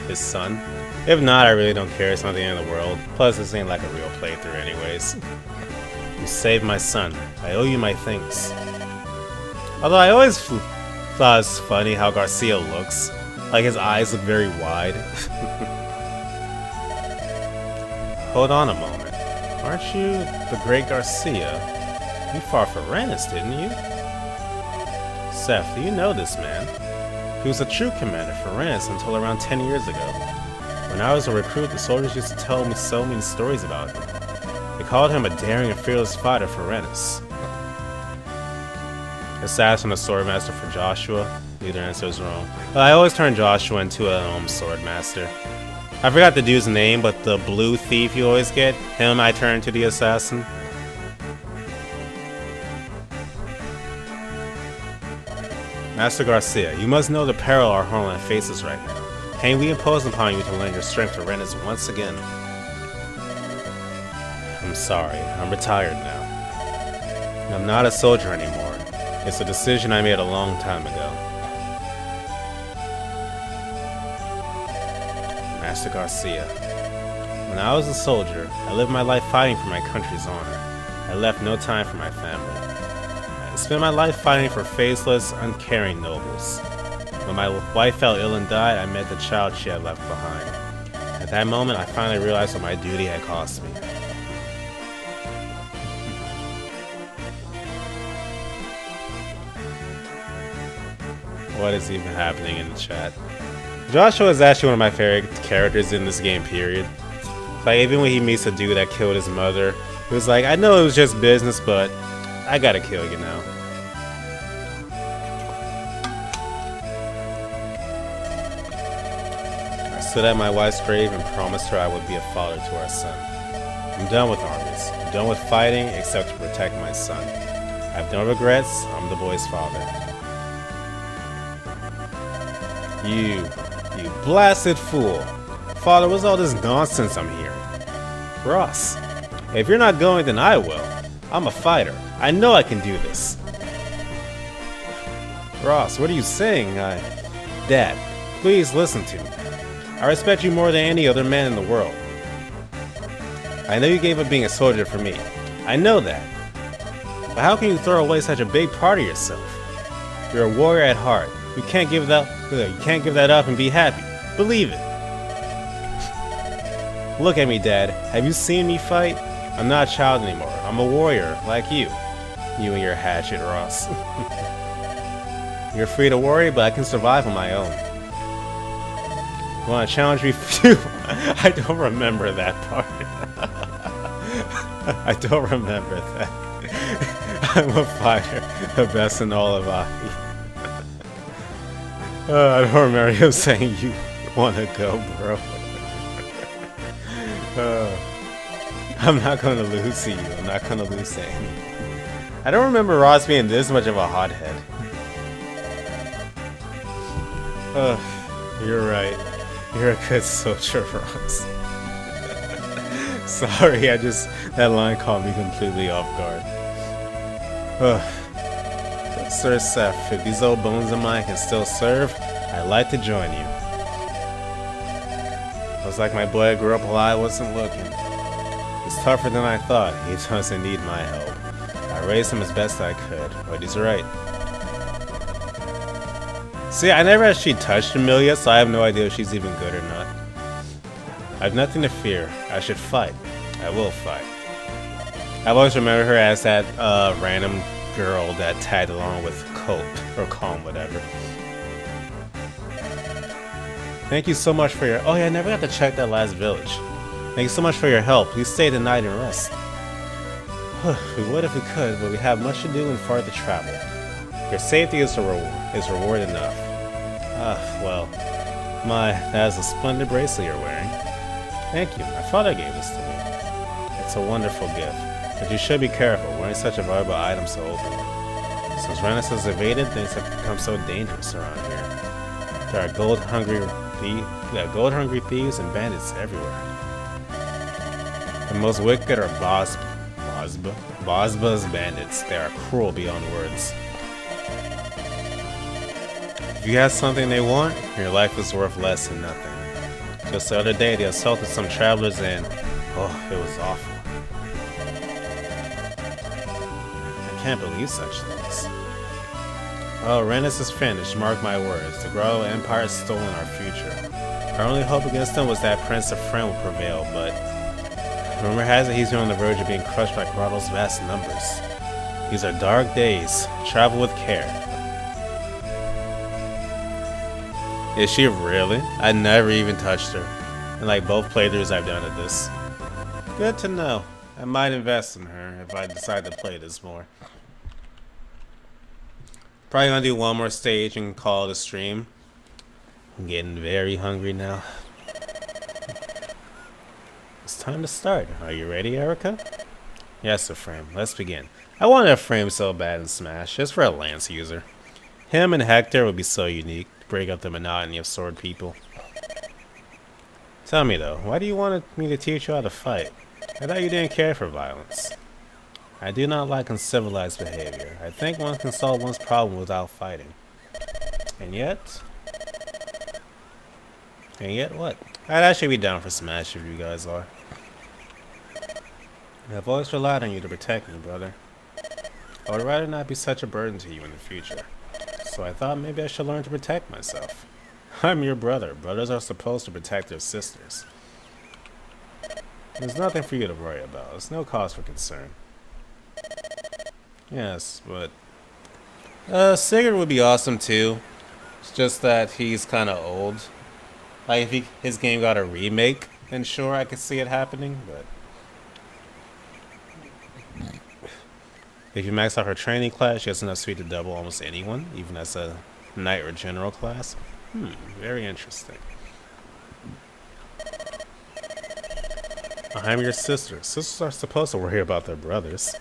his son. If not, I really don't care, it's not the end of the world. Plus, this ain't like a real playthrough anyways. You saved my son. I owe you my thanks. Although I always thought it was funny how Garcia looks. Like his eyes look very wide. Hold on a moment. Aren't you the great Garcia? You fought for Rennis, didn't you? Seth, do you know this man? He was a troop commander for Rennis until around 10 years ago. When I was a recruit, the soldiers used to tell me so many stories about him. They called him a daring and fearless fighter for Rennis. Assassin or swordmaster for Joshua? Neither answer is wrong. I always turn Joshua into a swordmaster. I forgot the dude's name, but the blue thief you always get, him I turn to the assassin. Master Garcia, you must know the peril our homeland faces right now. Can we impose upon you to lend your strength to Rennes once again? I'm sorry, I'm retired now. I'm not a soldier anymore. It's a decision I made a long time ago. Master Garcia, when I was a soldier, I lived my life fighting for my country's honor. I left no time for my family. I spent my life fighting for faceless, uncaring nobles. When my wife fell ill and died, I met the child she had left behind. At that moment, I finally realized what my duty had cost me. What is even happening in the chat? Joshua is actually one of my favorite characters in this game, period. Like, even when he meets a dude that killed his mother, he was like, I know it was just business, but I gotta kill you now. I stood at my wife's grave and promised her I would be a father to our son. I'm done with armies. I'm done with fighting, except to protect my son. I have no regrets. I'm the boy's father. You blasted fool. Father, what's all this nonsense I'm hearing? Ross, if you're not going, then I will. I'm a fighter. I know I can do this. Ross, what are you saying? Dad, please listen to me. I respect you more than any other man in the world. I know you gave up being a soldier for me. I know that. But how can you throw away such a big part of yourself? You're a warrior at heart. You can't give that up and be happy. Believe it. Look at me, Dad. Have you seen me fight? I'm not a child anymore. I'm a warrior, like you. You and your hatchet, Ross. You're free to worry, but I can survive on my own. You want to challenge me? I don't remember that part. I don't remember that. I'm a fighter, the best in all of Ahi. I don't remember him saying you want to go, bro. I'm not going to lose to you. I'm not going to lose to Amy. I don't remember Ross being this much of a hothead. You're right. You're a good soldier, Ross. Sorry, that line caught me completely off guard. Sir Seth, if these old bones of mine can still serve, I'd like to join you. Looks like my boy grew up while I wasn't looking. He's tougher than I thought. He doesn't need my help. I raised him as best I could, but he's right. See, I never actually touched Amelia, so I have no idea if she's even good or not. I have nothing to fear. I should fight. I will fight. I've always remembered her as that random girl that tagged along with Cope, or Calm, whatever. Thank you so much for your... Oh yeah, I never got to check that last village. Thank you so much for your help. Please stay the night and rest. We would if we could, but we have much to do and far to travel. Your safety is reward enough. Well, that is a splendid bracelet you're wearing. Thank you. My father gave this to me. It's a wonderful gift, but you should be careful wearing such a valuable item so openly. Since Rennes has evaded, things have become so dangerous around here. There are gold-hungry thieves and bandits everywhere. The most wicked are Bozba's bandits. They are cruel beyond words. If you have something they want, your life is worth less than nothing. Just the other day, they assaulted some travelers and... oh, it was awful. I can't believe such things. Oh, Rennes is finished, mark my words. The Grotto Empire has stolen our future. Our only hope against them was that Prince of Friend will prevail, but... rumor has it he's on the verge of being crushed by Grotto's vast numbers. These are dark days. Travel with care. Is she really? I never even touched her. In like both playthroughs I've done of this. Good to know. I might invest in her if I decide to play this more. Probably gonna do one more stage and call it a stream. I'm getting very hungry now. It's time to start. Are you ready, Erica? Yes, Ephraim. Let's begin. I wanted a frame so bad in Smash, just for a Lance user. Him and Hector would be so unique to break up the monotony of sword people. Tell me though, why do you want me to teach you how to fight? I thought you didn't care for violence. I do not like uncivilized behavior. I think one can solve one's problem without fighting. And yet what? I'd actually be down for Smash if you guys are. I've always relied on you to protect me, brother. I would rather not be such a burden to you in the future. So I thought maybe I should learn to protect myself. I'm your brother. Brothers are supposed to protect their sisters. There's nothing for you to worry about. There's no cause for concern. Yes, but Sigurd would be awesome too. It's just that he's kind of old. Like if his game got a remake, then sure I could see it happening. But if you max out her training class, she has enough speed to double almost anyone, even as a knight or general class. Very interesting. I'm your sister. Sisters are supposed to worry about their brothers.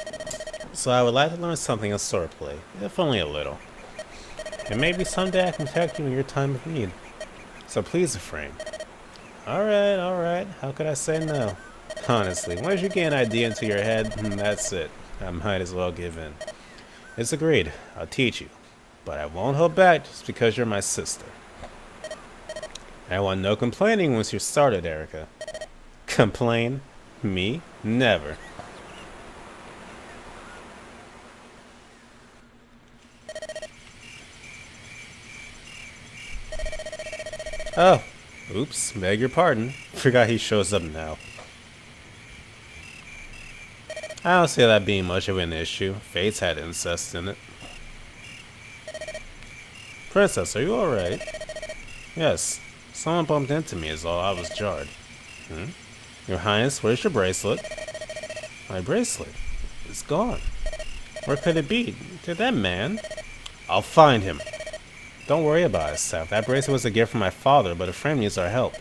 So I would like to learn something in swordplay, if only a little. And maybe someday I can protect you in your time of need. So please refrain. Alright. How could I say no? Honestly, once you get an idea into your head, that's it. I might as well give in. It's agreed. I'll teach you. But I won't hold back just because you're my sister. I want no complaining once you're started, Erica. Complain? Me? Never. Oh, oops, beg your pardon. Forgot he shows up now. I don't see that being much of an issue. Fate's had incest in it. Princess, are you alright? Yes, someone bumped into me is all. I was jarred. Your Highness, where's your bracelet? My bracelet? It's gone. Where could it be? To that man? I'll find him. Don't worry about it, Seth. That bracelet was a gift from my father, but a friend needs our help.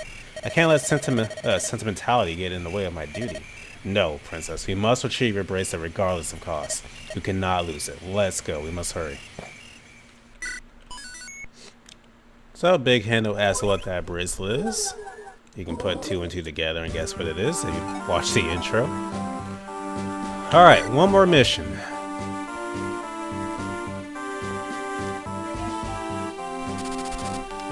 I can't let sentimentality get in the way of my duty. No, Princess, we must retrieve your bracelet regardless of cost. You cannot lose it. Let's go. We must hurry. So, Big Hendo asks what that bracelet is. You can put 2 and 2 together and guess what it is if you watch the intro. Alright, one more mission.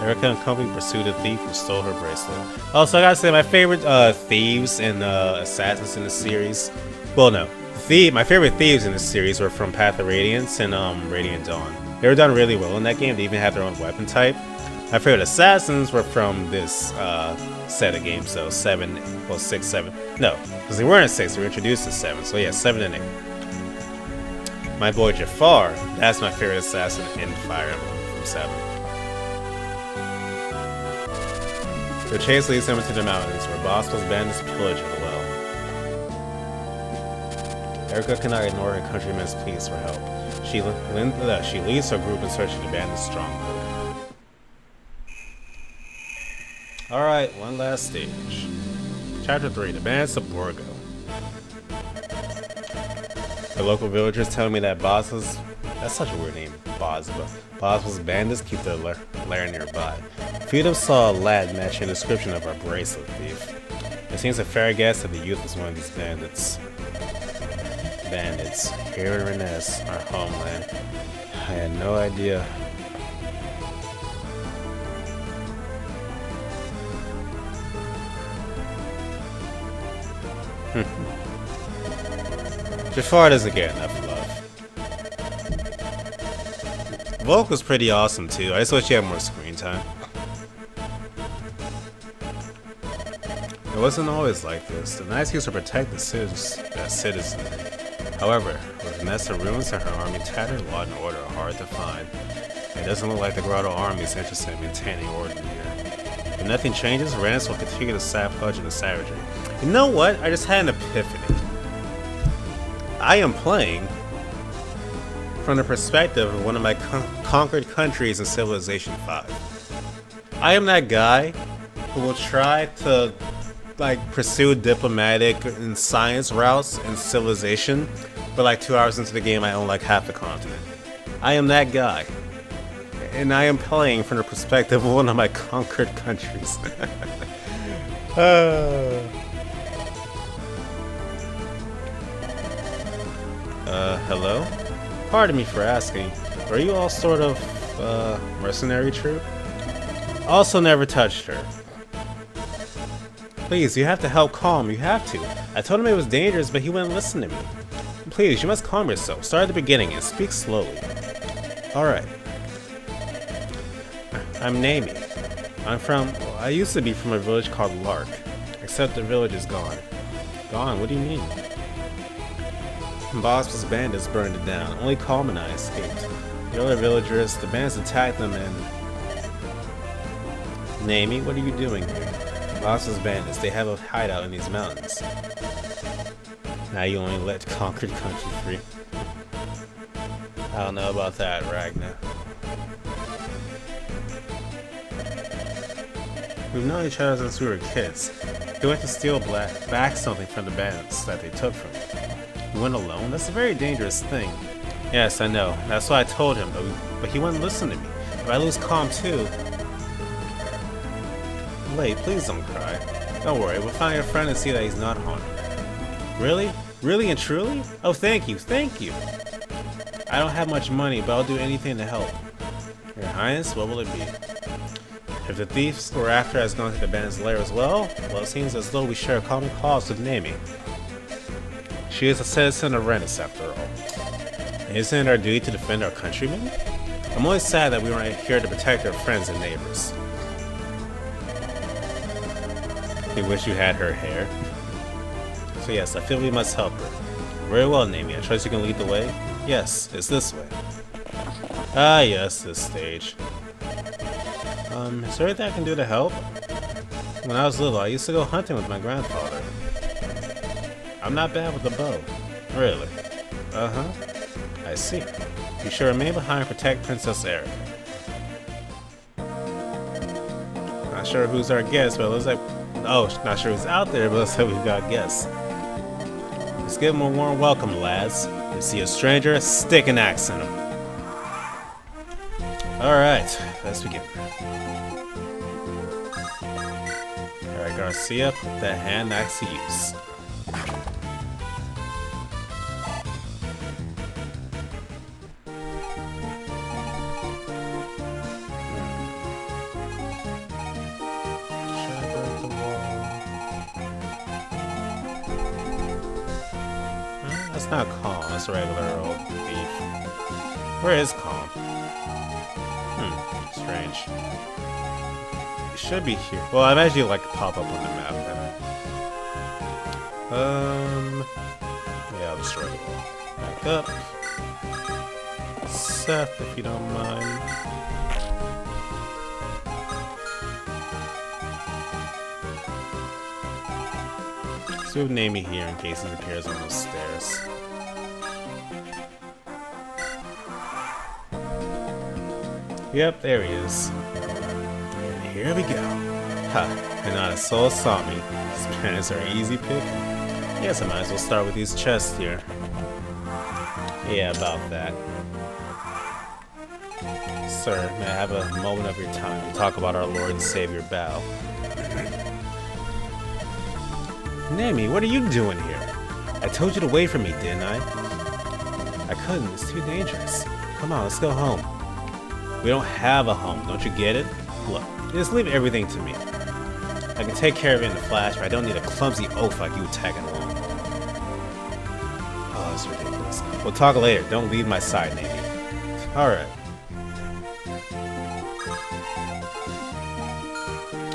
Erica and company pursued a thief who stole her bracelet. Also, I gotta say, my favorite thieves and assassins in the series. Well, no. My favorite thieves in the series were from Path of Radiance and Radiant Dawn. They were done really well in that game. They even had their own weapon type. My favorite assassins were from this set of games, though. 6, 7. No, because they weren't 6. They were introduced to 7. So yeah, 7 and 8. My boy Jafar, that's my favorite assassin in Fire Emblem from 7. The chase leads them into the mountains, where Bosco's bandits pillage the well. Erica cannot ignore her countrymen's pleas for help. She leads her group in search of the bandits' stronghold. Alright, one last stage. Chapter 3, the bandits of Borgo. The local villagers tell me that Bosco's... That's such a weird name, Bosco's bandits keep their lair nearby. A few of them saw a lad matching the description of our bracelet thief. It seems a fair guess that the youth was one of these bandits. Bandits, here in Rennes, our homeland. I had no idea. Jafar doesn't get enough love. Volk was pretty awesome too. I just wish she had more screen time. It wasn't always like this. The Knights used to protect the citizen. However, with Nessa ruins and her army tattered, law and order are hard to find. It doesn't look like the Grotto army is interested in maintaining order here. If nothing changes, Rennes will continue to sabotage and the savagery. You know what? I just had an epiphany. I am playing from the perspective of one of my conquered countries in Civilization 5. I am that guy who will try to pursue diplomatic and science routes in Civilization, but 2 hours into the game I own half the continent. I am that guy. and I am playing from the perspective of one of my conquered countries. Hello? Pardon me for asking, are you all sort of, mercenary troop? Also never touched her. Please, you have to help calm, you have to. I told him it was dangerous, but he wouldn't listen to me. Please, you must calm yourself. Start at the beginning and speak slowly. Alright. I'm Nami. I used to be from a village called Lark. Except the village is gone. Gone? What do you mean? Boss's bandits burned it down. Only Calm and I escaped. The other villagers, the bandits attacked them and... Nami, what are you doing here? Boss's bandits, they have a hideout in these mountains. Now you only let conquered country free. I don't know about that, Ragnar. We've known each other since we were kids. He went to steal back something from the bandits that they took from him. He went alone? That's a very dangerous thing. Yes, I know. That's why I told him, but he wouldn't listen to me. If I lose Calm too... Wait, please don't cry. Don't worry, we'll find your friend and see that he's not harmed. Really? Really and truly? Oh, thank you, thank you! I don't have much money, but I'll do anything to help. Your Highness, what will it be? If the thieves we're after has gone to the bandit's lair as well, it seems as though we share a common cause with Nami. She is a citizen of Rennis, after all. And isn't it our duty to defend our countrymen? I'm only sad that we weren't here to protect our friends and neighbors. You wish you had her hair. So yes, I feel we must help her. Very well, Nami. I trust you can lead the way? Yes, it's this way. Ah yes, this stage. Is there anything I can do to help? When I was little, I used to go hunting with my grandfather. I'm not bad with a bow. Really? Uh-huh. I see. You should remain behind and protect Princess Erica. Not sure who's our guest, but it looks like... Oh, not sure who's out there, but it looks like we've got guests. Let's give them a warm welcome, lads. If you see a stranger, stick an axe in him. Alright, let's begin. Alright, Garcia, put that hand axe to use. That's not Calm, that's a regular old thief. Where is Calm? Strange. It should be here. Well, I imagine you like pop up on the map then. Yeah, I'll destroy the wall. Back up. Seth, if you don't mind. So we'll name me here in case he appears on those stairs. Yep, there he is. And here we go. Ha, and not a soul saw me. These planets are easy pick. Yes, I might as well start with these chests here. Yeah, about that. Sir, may I have a moment of your time to talk about our Lord and Savior Bao? Nami, what are you doing here? I told you to wait for me, didn't I? I couldn't, it's too dangerous. Come on, let's go home. We don't have a home, don't you get it? Look, just leave everything to me. I can take care of it in a flash, but I don't need a clumsy oaf like you tagging along. Oh, that's ridiculous. We'll talk later, don't leave my side, Navy. Alright.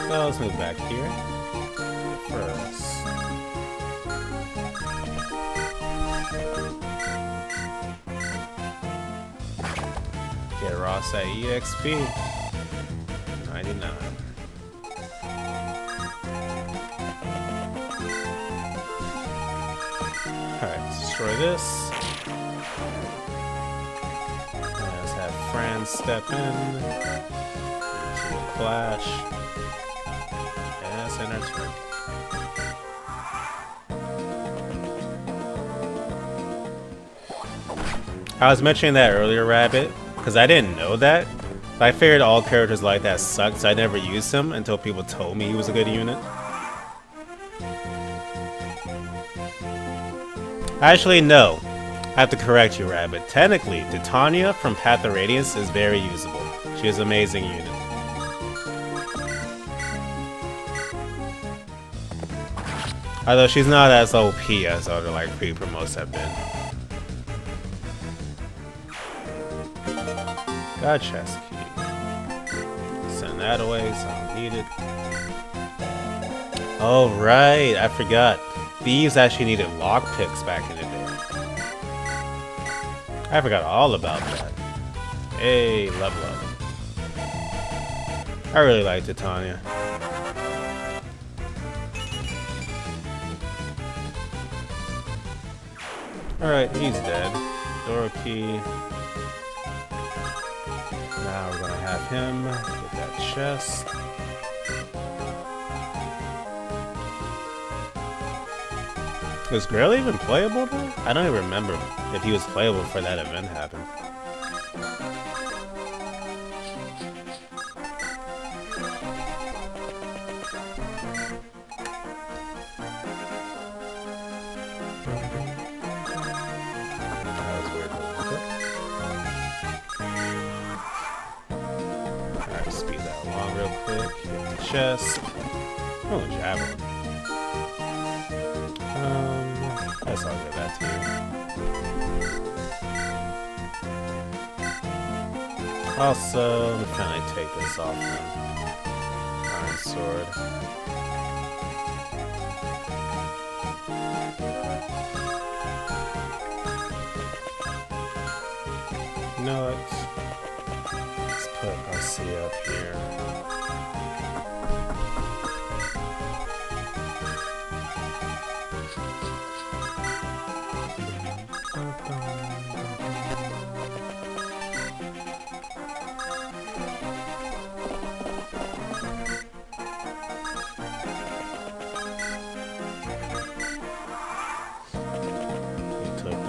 Well, let's move back here. First. Get Ross at EXP. 99. Alright, let's destroy this. Let's have Fran step in. Into a clash. And that's in our turn. I was mentioning that earlier, Rabbit, because I didn't know that. I figured all characters like that sucked, so I never used him until people told me he was a good unit. Actually, no. I have to correct you, Rabbit. Technically, Titania from Path of Radiance is very usable. She is an amazing unit. Although she's not as OP as other like pre-promotes have been. Got a chest key. Send that away, so I don't need it. Oh right, I forgot. Thieves actually needed lockpicks back in the day. I forgot all about that. Hey, level up. I really like Titania. Alright, he's dead. Door key. Now we're gonna have him get that chest. Was Grail even playable though? I don't even remember if he was playable before that event happened. That was weird. Okay. Alright, speed that along real quick. Get the chest. Oh, javelin. I guess I'll give that to you. Also, let me finally take this off him. Iron sword. You know what? Let's put Garcia up here.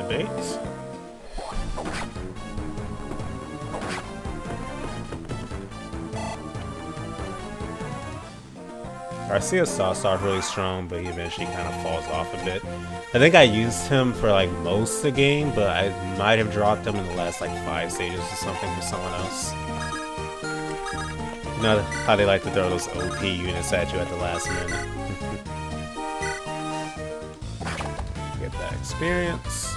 Baits. Garcia starts off really strong, but he eventually kind of falls off a bit. I think I used him for like most of the game, but I might have dropped him in the last like 5 stages or something for someone else. You know how they like to throw those OP units at you at the last minute. Get that experience.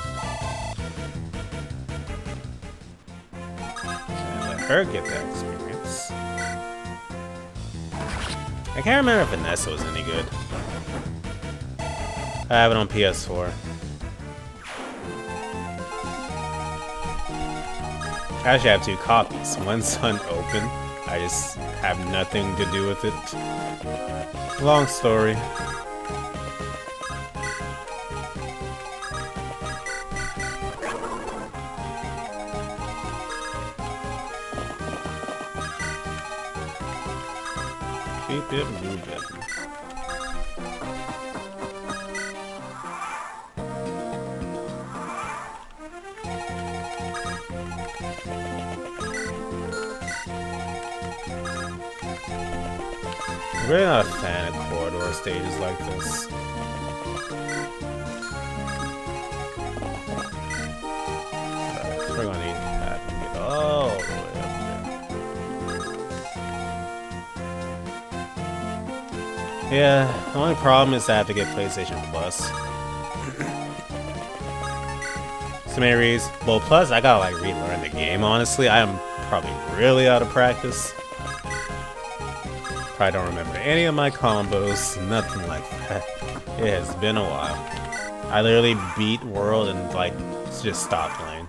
Her get that experience. I can't remember if Vanessa was any good. I have it on PS4. I actually have 2 copies. One's unopened. I just have nothing to do with it. Long story. Keep it moving. I'm really not a fan of corridor stages like this. So we're gonna need to have him get all the way up there. Yeah, the only problem is I have to get PlayStation Plus. So many reasons. Well, plus I gotta like relearn the game, honestly. I am probably really out of practice. Probably don't remember any of my combos, nothing like that. It has been a while. I literally beat World and like just stopped playing.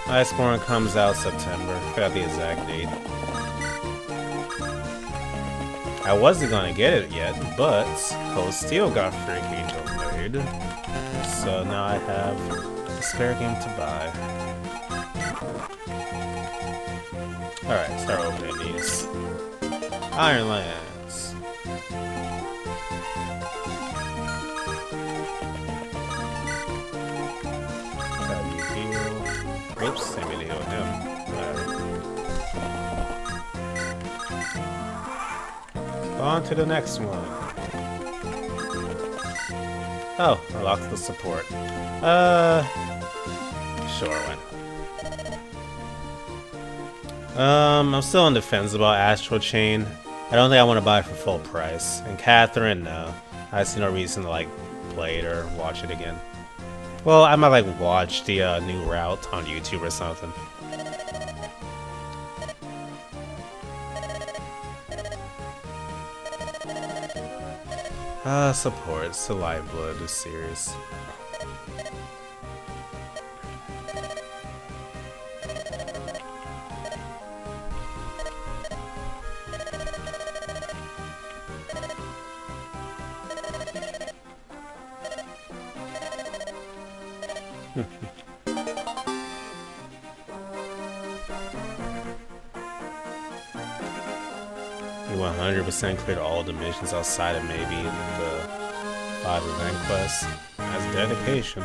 Iceborne comes out September. I forgot the exact date. I wasn't gonna get it yet, but Cold Steel got freaking delayed. So now I have a spare game to buy. Alright, start opening these. Ironlands. Oops, didn't mean to heal him. Whatever. On to the next one. Oh, I locked the support. Sure, why not? I'm still on the fence about Astral Chain. I don't think I want to buy it for full price. And Catherine, no. I see no reason to like play it or watch it again. Well, I might like watch the new route on YouTube or something. Supports the lifeblood of the series. You 100% cleared all the missions outside of maybe the 5 event quests. That's dedication.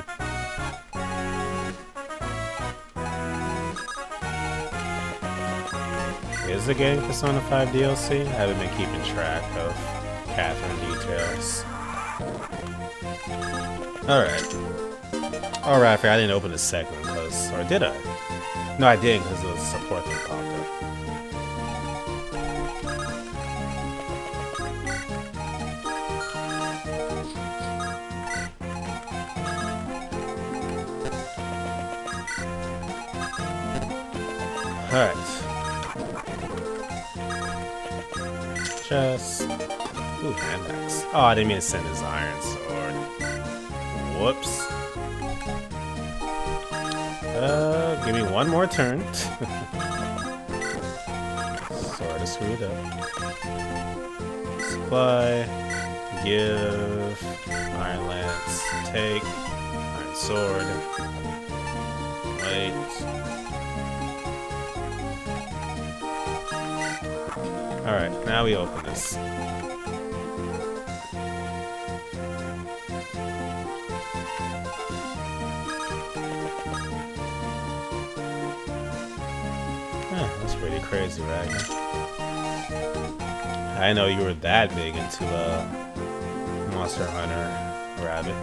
Is it getting Persona 5 DLC? I haven't been keeping track of Catherine details. Alright. Alright, I didn't open the second one because... Or did I? No, I didn't because the support thing popped up. Alright. Just... Ooh, hand axe. Oh, I didn't mean to send his iron sword. Whoops. Give me one more turn. Sort of screwed up. Supply. Give. Iron lance. Take. Iron sword. Wait. Alright, now we open this. That's pretty crazy, Ragnar. I know you were that big into Monster Hunter Rabbit.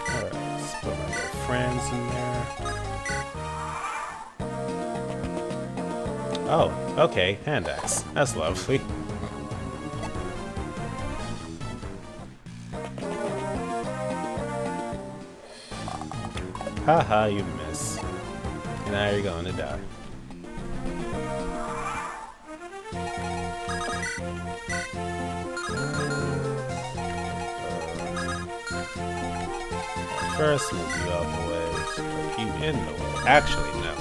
Alright, let's put my little friends in there. Oh, okay, hand axe. That's lovely. Haha, you miss. And now you're going to die. First, move you out the way. Put you in the way. Actually, no.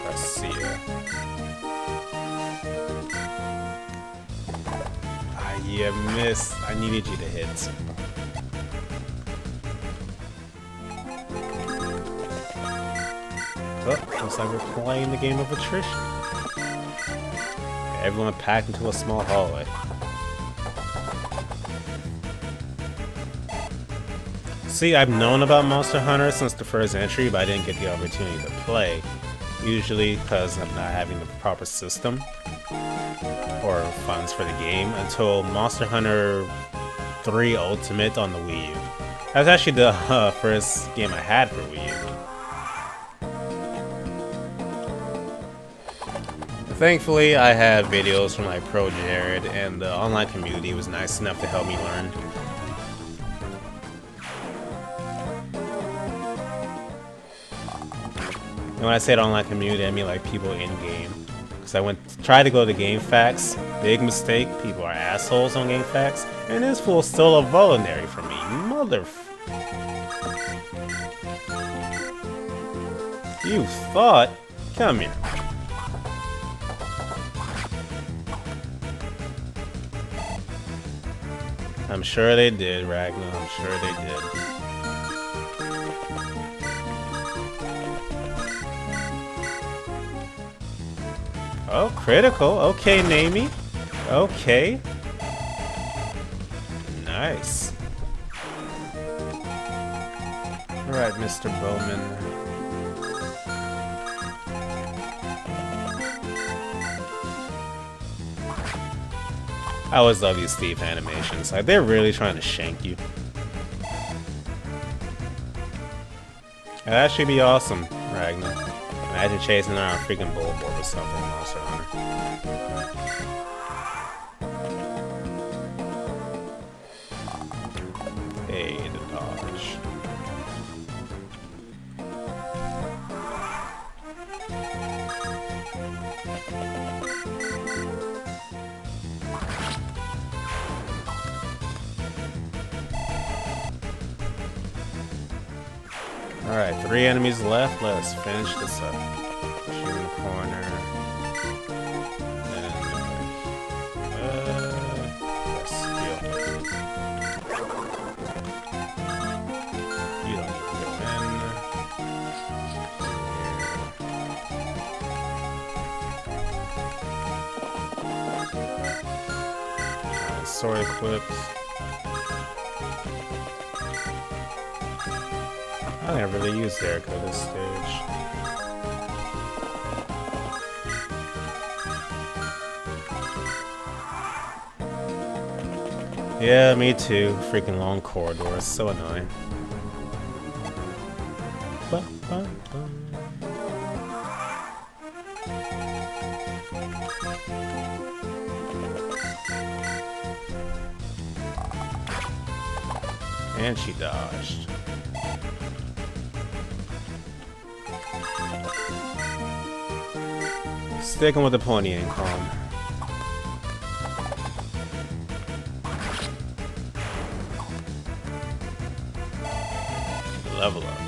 Let's see ya. Ah, you missed. I needed you to hit. Oh, looks like we're playing the game of attrition. Everyone packed into a small hallway. See, I've known about Monster Hunter since the first entry, but I didn't get the opportunity to play. Usually because I'm not having the proper system or funds for the game until Monster Hunter 3 Ultimate on the Wii U. That was actually the first game I had for Wii U. Thankfully, I had videos from like Pro Jared, and the online community was nice enough to help me learn. And when I say online community, I mean like people in game. Because I tried to go to GameFAQs, big mistake. People are assholes on GameFAQs, and this fool stole a voluntary from me, You thought? Come here. I'm sure they did, Ragnar. I'm sure they did. Oh, critical. Okay, Namie. Okay. Nice. Alright, Mr. Bowman. I always love these thief animations. Like, they're really trying to shank you. That should be awesome, Ragnar. Imagine chasing around a freaking Bulborb or something, Monster Hunter. Hey, the dodge. Alright, 3 enemies left. Let's finish this up. Shoot in the corner. And, yes, heal. You don't need to go in. Sword equipped. I never really used Erica this stage. Yeah, me too. Freaking long corridors, so annoying. And she dodged. Sticking with the pointy income. Level up.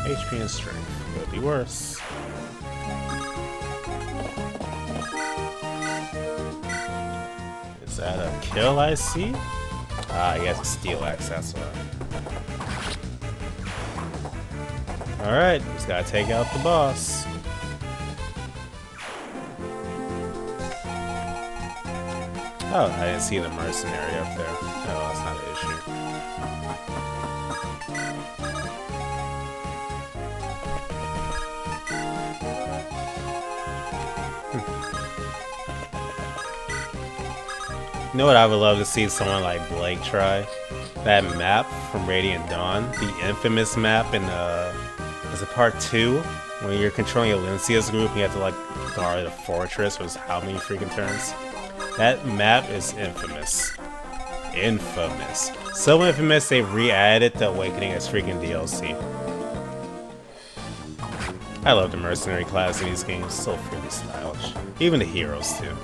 HP and strength. Could be worse. Is that a kill I see? Ah, he has a steel axe, that's why. Alright, just gotta take out the boss. Oh, I didn't see the mercenary up there. Oh, that's not an issue. You know what I would love to see someone like Blake try? That map from Radiant Dawn, the infamous map in is it part 2? When you're controlling Alencia's group and you have to like guard a fortress for how many freaking turns? That map is infamous. Infamous. So infamous they re-added the Awakening as freaking DLC. I love the mercenary class in these games, so freaking stylish. Even the heroes too.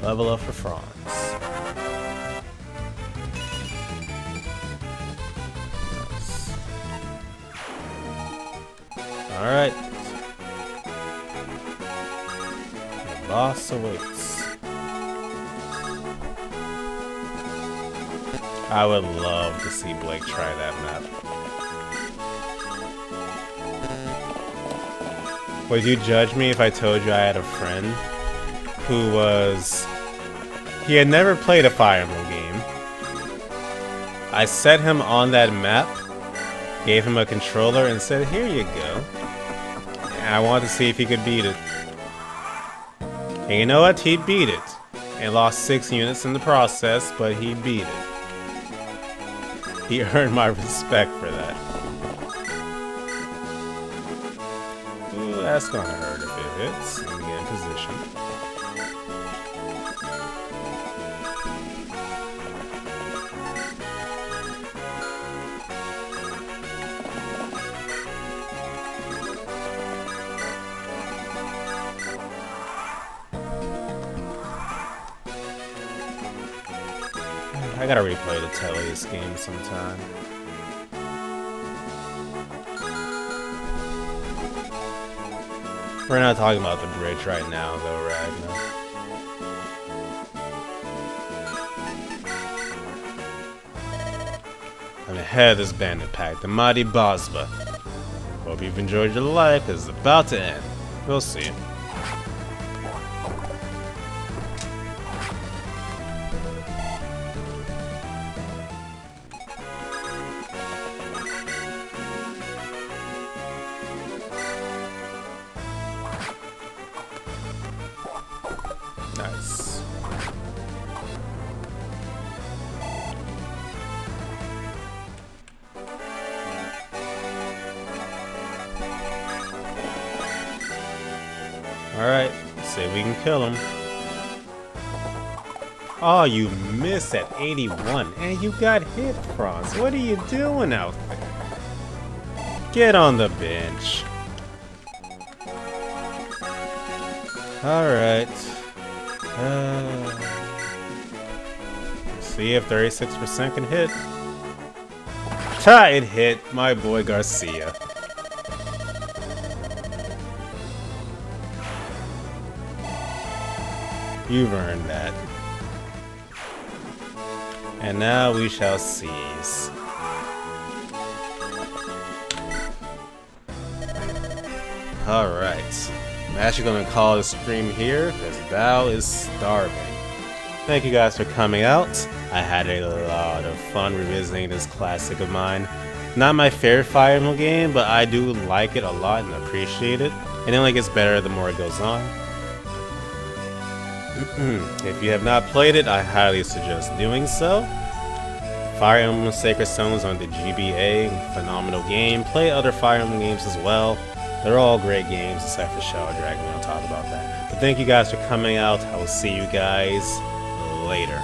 Level up for Franz. Nice. Alright. The boss awaits. I would love to see Blake try that map. Would you judge me if I told you I had a friend who was... He had never played a Fire Emblem game. I set him on that map, gave him a controller, and said, here you go. And I wanted to see if he could beat it. And you know what? He beat it. And lost 6 units in the process, but he beat it. He earned my respect for that. Ooh, that's gonna hurt if it hits. Let me get in position. I gotta replay the Tellius game sometime. We're not talking about the bridge right now, though, Ragnar. and the head of this bandit pack, the mighty Bosba. Hope you've enjoyed your life, it's about to end. We'll see. Nice. Alright, let's see if we can kill him. Oh, you missed at 81, and you got hit, Franz. What are you doing out there? Get on the bench. Alright. See if 36% can hit. Ta! It hit my boy Garcia. You've earned that. And now we shall seize. Alright. I'm actually going to call the stream here because Bao is starving. Thank you guys for coming out. I had a lot of fun revisiting this classic of mine. Not my favorite Fire Emblem game, but I do like it a lot and appreciate it. And it only gets better the more it goes on. If you have not played it, I highly suggest doing so. Fire Emblem Sacred Stones on the GBA, phenomenal game. Play other Fire Emblem games as well. They're all great games except for Shadow Dragon. I'll talk about that. But thank you guys for coming out. I will see you guys later.